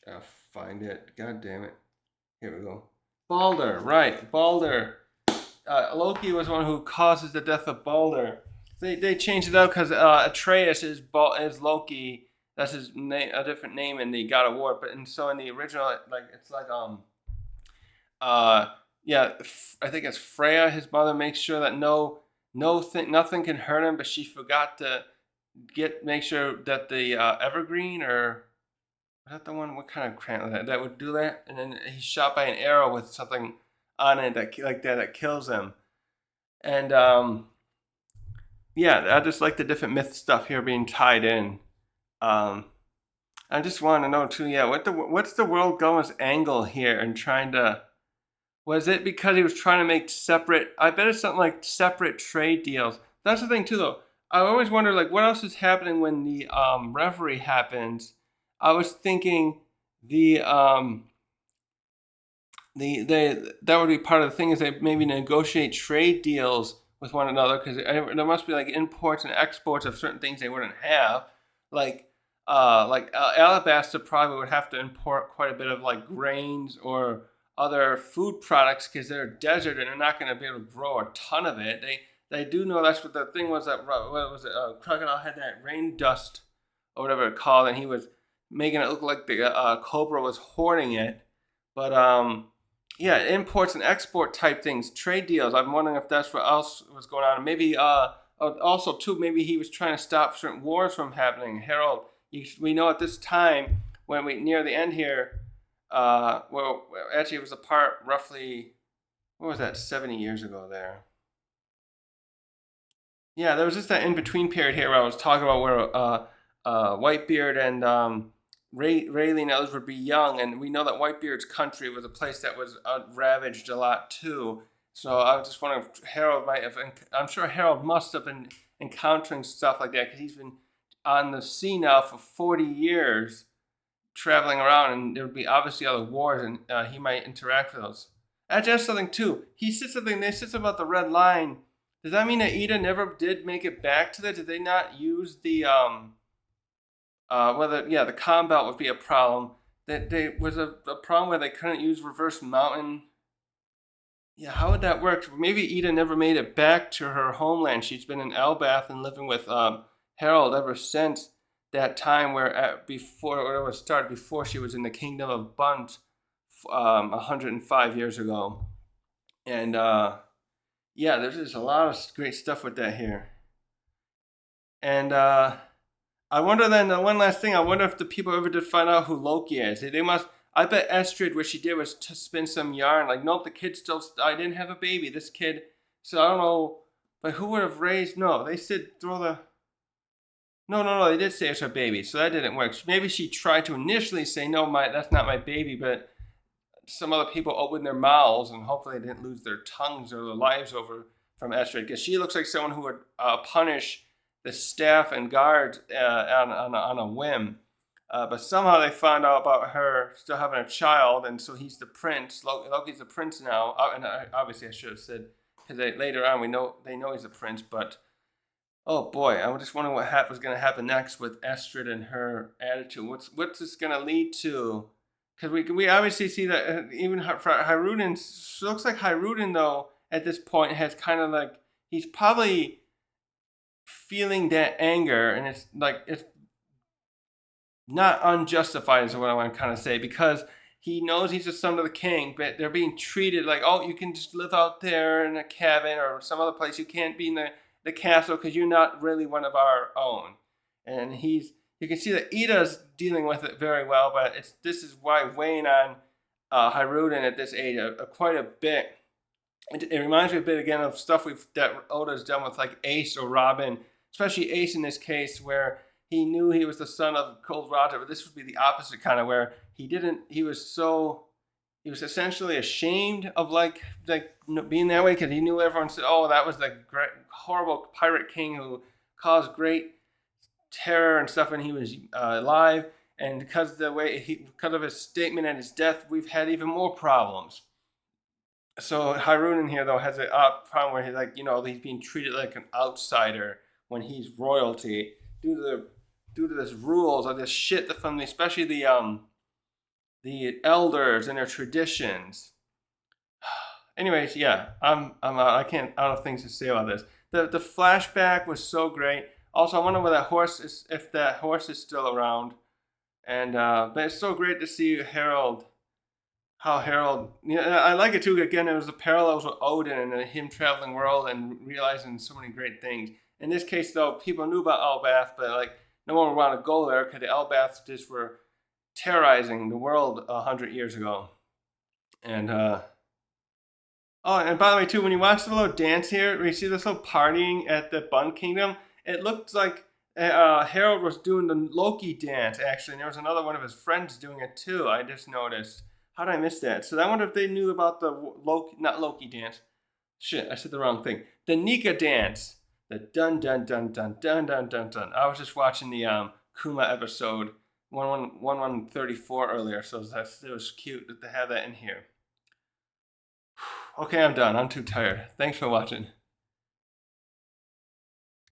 I'll find it. God damn it. Here we go. Balder, right? Balder. Loki was one who causes the death of Balder. They changed it out because Atreus is Loki. That's his name, a different name in the God of War. But and so in the original, like it's like yeah, I think it's Freya. His mother makes sure that nothing can hurt him, but she forgot to make sure that the evergreen or was that the one? What kind of cramp was that would do that? And then he's shot by an arrow with something on it that kills him. And yeah, I just like the different myth stuff here being tied in. Um, I just want to know too. Yeah, what's the world government's angle here and trying to? Was it because he was trying to make separate? I bet it's something like separate trade deals. That's the thing too, though. I always wonder, like, what else is happening when the reverie happens. I was thinking the that would be part of the thing is they maybe negotiate trade deals with one another because there must be like imports and exports of certain things they wouldn't have, like Alabaster probably would have to import quite a bit of like grains or other food products because they're a desert and they're not going to be able to grow a ton of it. They do know that's what the thing was that what was it? Crocodile had that rain dust or whatever it called, and he was making it look like the cobra was hoarding it. But yeah, imports and export type things, trade deals. I'm wondering if that's what else was going on. Maybe also too, maybe he was trying to stop certain wars from happening. Harold, we know at this time when we near the end here, well, actually it was a part roughly, what was that, 70 years ago there. Yeah, there was just that in between period here where I was talking about where Whitebeard and Rayleigh and others would be young, and we know that Whitebeard's country was a place that was ravaged a lot too. So I was just wondering if Harold might have. I'm sure Harold must have been encountering stuff like that because he's been on the sea now for 40 years, traveling around, and there would be obviously other wars, and he might interact with those. Actually, that's something too. He said something. They said something about the red line. Does that mean that Ida never did make it back to that? Did they not use the whether yeah the combat would be a problem? That they was a problem where they couldn't use reverse mountain. Yeah, how would that work? Maybe Ida never made it back to her homeland. She's been in Elbath and living with Harold ever since that time where before it was started before she was in the kingdom of Bunt 105 years ago. And yeah, there's just a lot of great stuff with that here. And I wonder then one last thing. I wonder if the people ever did find out who Loki is. They must. I bet Estrid, what she did was to spin some yarn. Like, nope, the kid still, I didn't have a baby. This kid, so I don't know, but who would have raised, no, they said throw the, no, they did say it's her baby, so that didn't work. Maybe she tried to initially say, no, that's not my baby, but some other people opened their mouths and hopefully they didn't lose their tongues or their lives over from Estrid, because she looks like someone who would punish the staff and guards on a whim. But somehow they found out about her still having a child, and so he's the prince. Loki's the prince now, and obviously I should have said, because later on they know he's a prince. But oh boy, I'm just wondering what was going to happen next with Estrid and her attitude. What's this going to lead to? Because we obviously see that even for Haruden, looks like Haruden though at this point has kind of like, he's probably feeling that anger, and it's not unjustified is what I want to kind of say, because he knows he's the son of the king, but they're being treated like, oh, you can just live out there in a cabin or some other place. You can't be in the castle because you're not really one of our own. And you can see that Ida's dealing with it very well, but this is why weighing on Haruden at this age quite a bit. It reminds me a bit again of stuff that Oda's done with like Ace or Robin, especially Ace in this case, where he knew he was the son of Cold Roger, but this would be the opposite kind of, where he was essentially ashamed of like being that way, because he knew everyone said, oh, that was the great, horrible pirate king who caused great terror and stuff when he was alive, and because of his statement and his death, we've had even more problems. So Haruden here though has a problem where he's being treated like an outsider when he's royalty due to this rules of this shit from especially the elders and their traditions. Anyways, yeah, I'm I can't out of things to say about this. The flashback was so great. Also, I wonder where that horse is, if that horse is still around. And but it's so great to see Harald. How Harald, I like it too. Again, it was the parallels with Odin and him traveling world and realizing so many great things. In this case, though, people knew about Elbath, but like no one would want to go there because the Elbaths just were terrorizing the world 100 years ago. And oh, and by the way, too, when you watch the little dance here, where you see this little partying at the Bun Kingdom, it looked like Harald was doing the Loki dance actually, and there was another one of his friends doing it too. I just noticed. How did I miss that? So I wonder if they knew about the not Loki dance. Shit, I said the wrong thing. The Nika dance. The dun dun dun dun dun dun dun dun. I was just watching the Kuma episode 1134 earlier, so it was cute that they have that in here. Okay, I'm done. I'm too tired. Thanks for watching.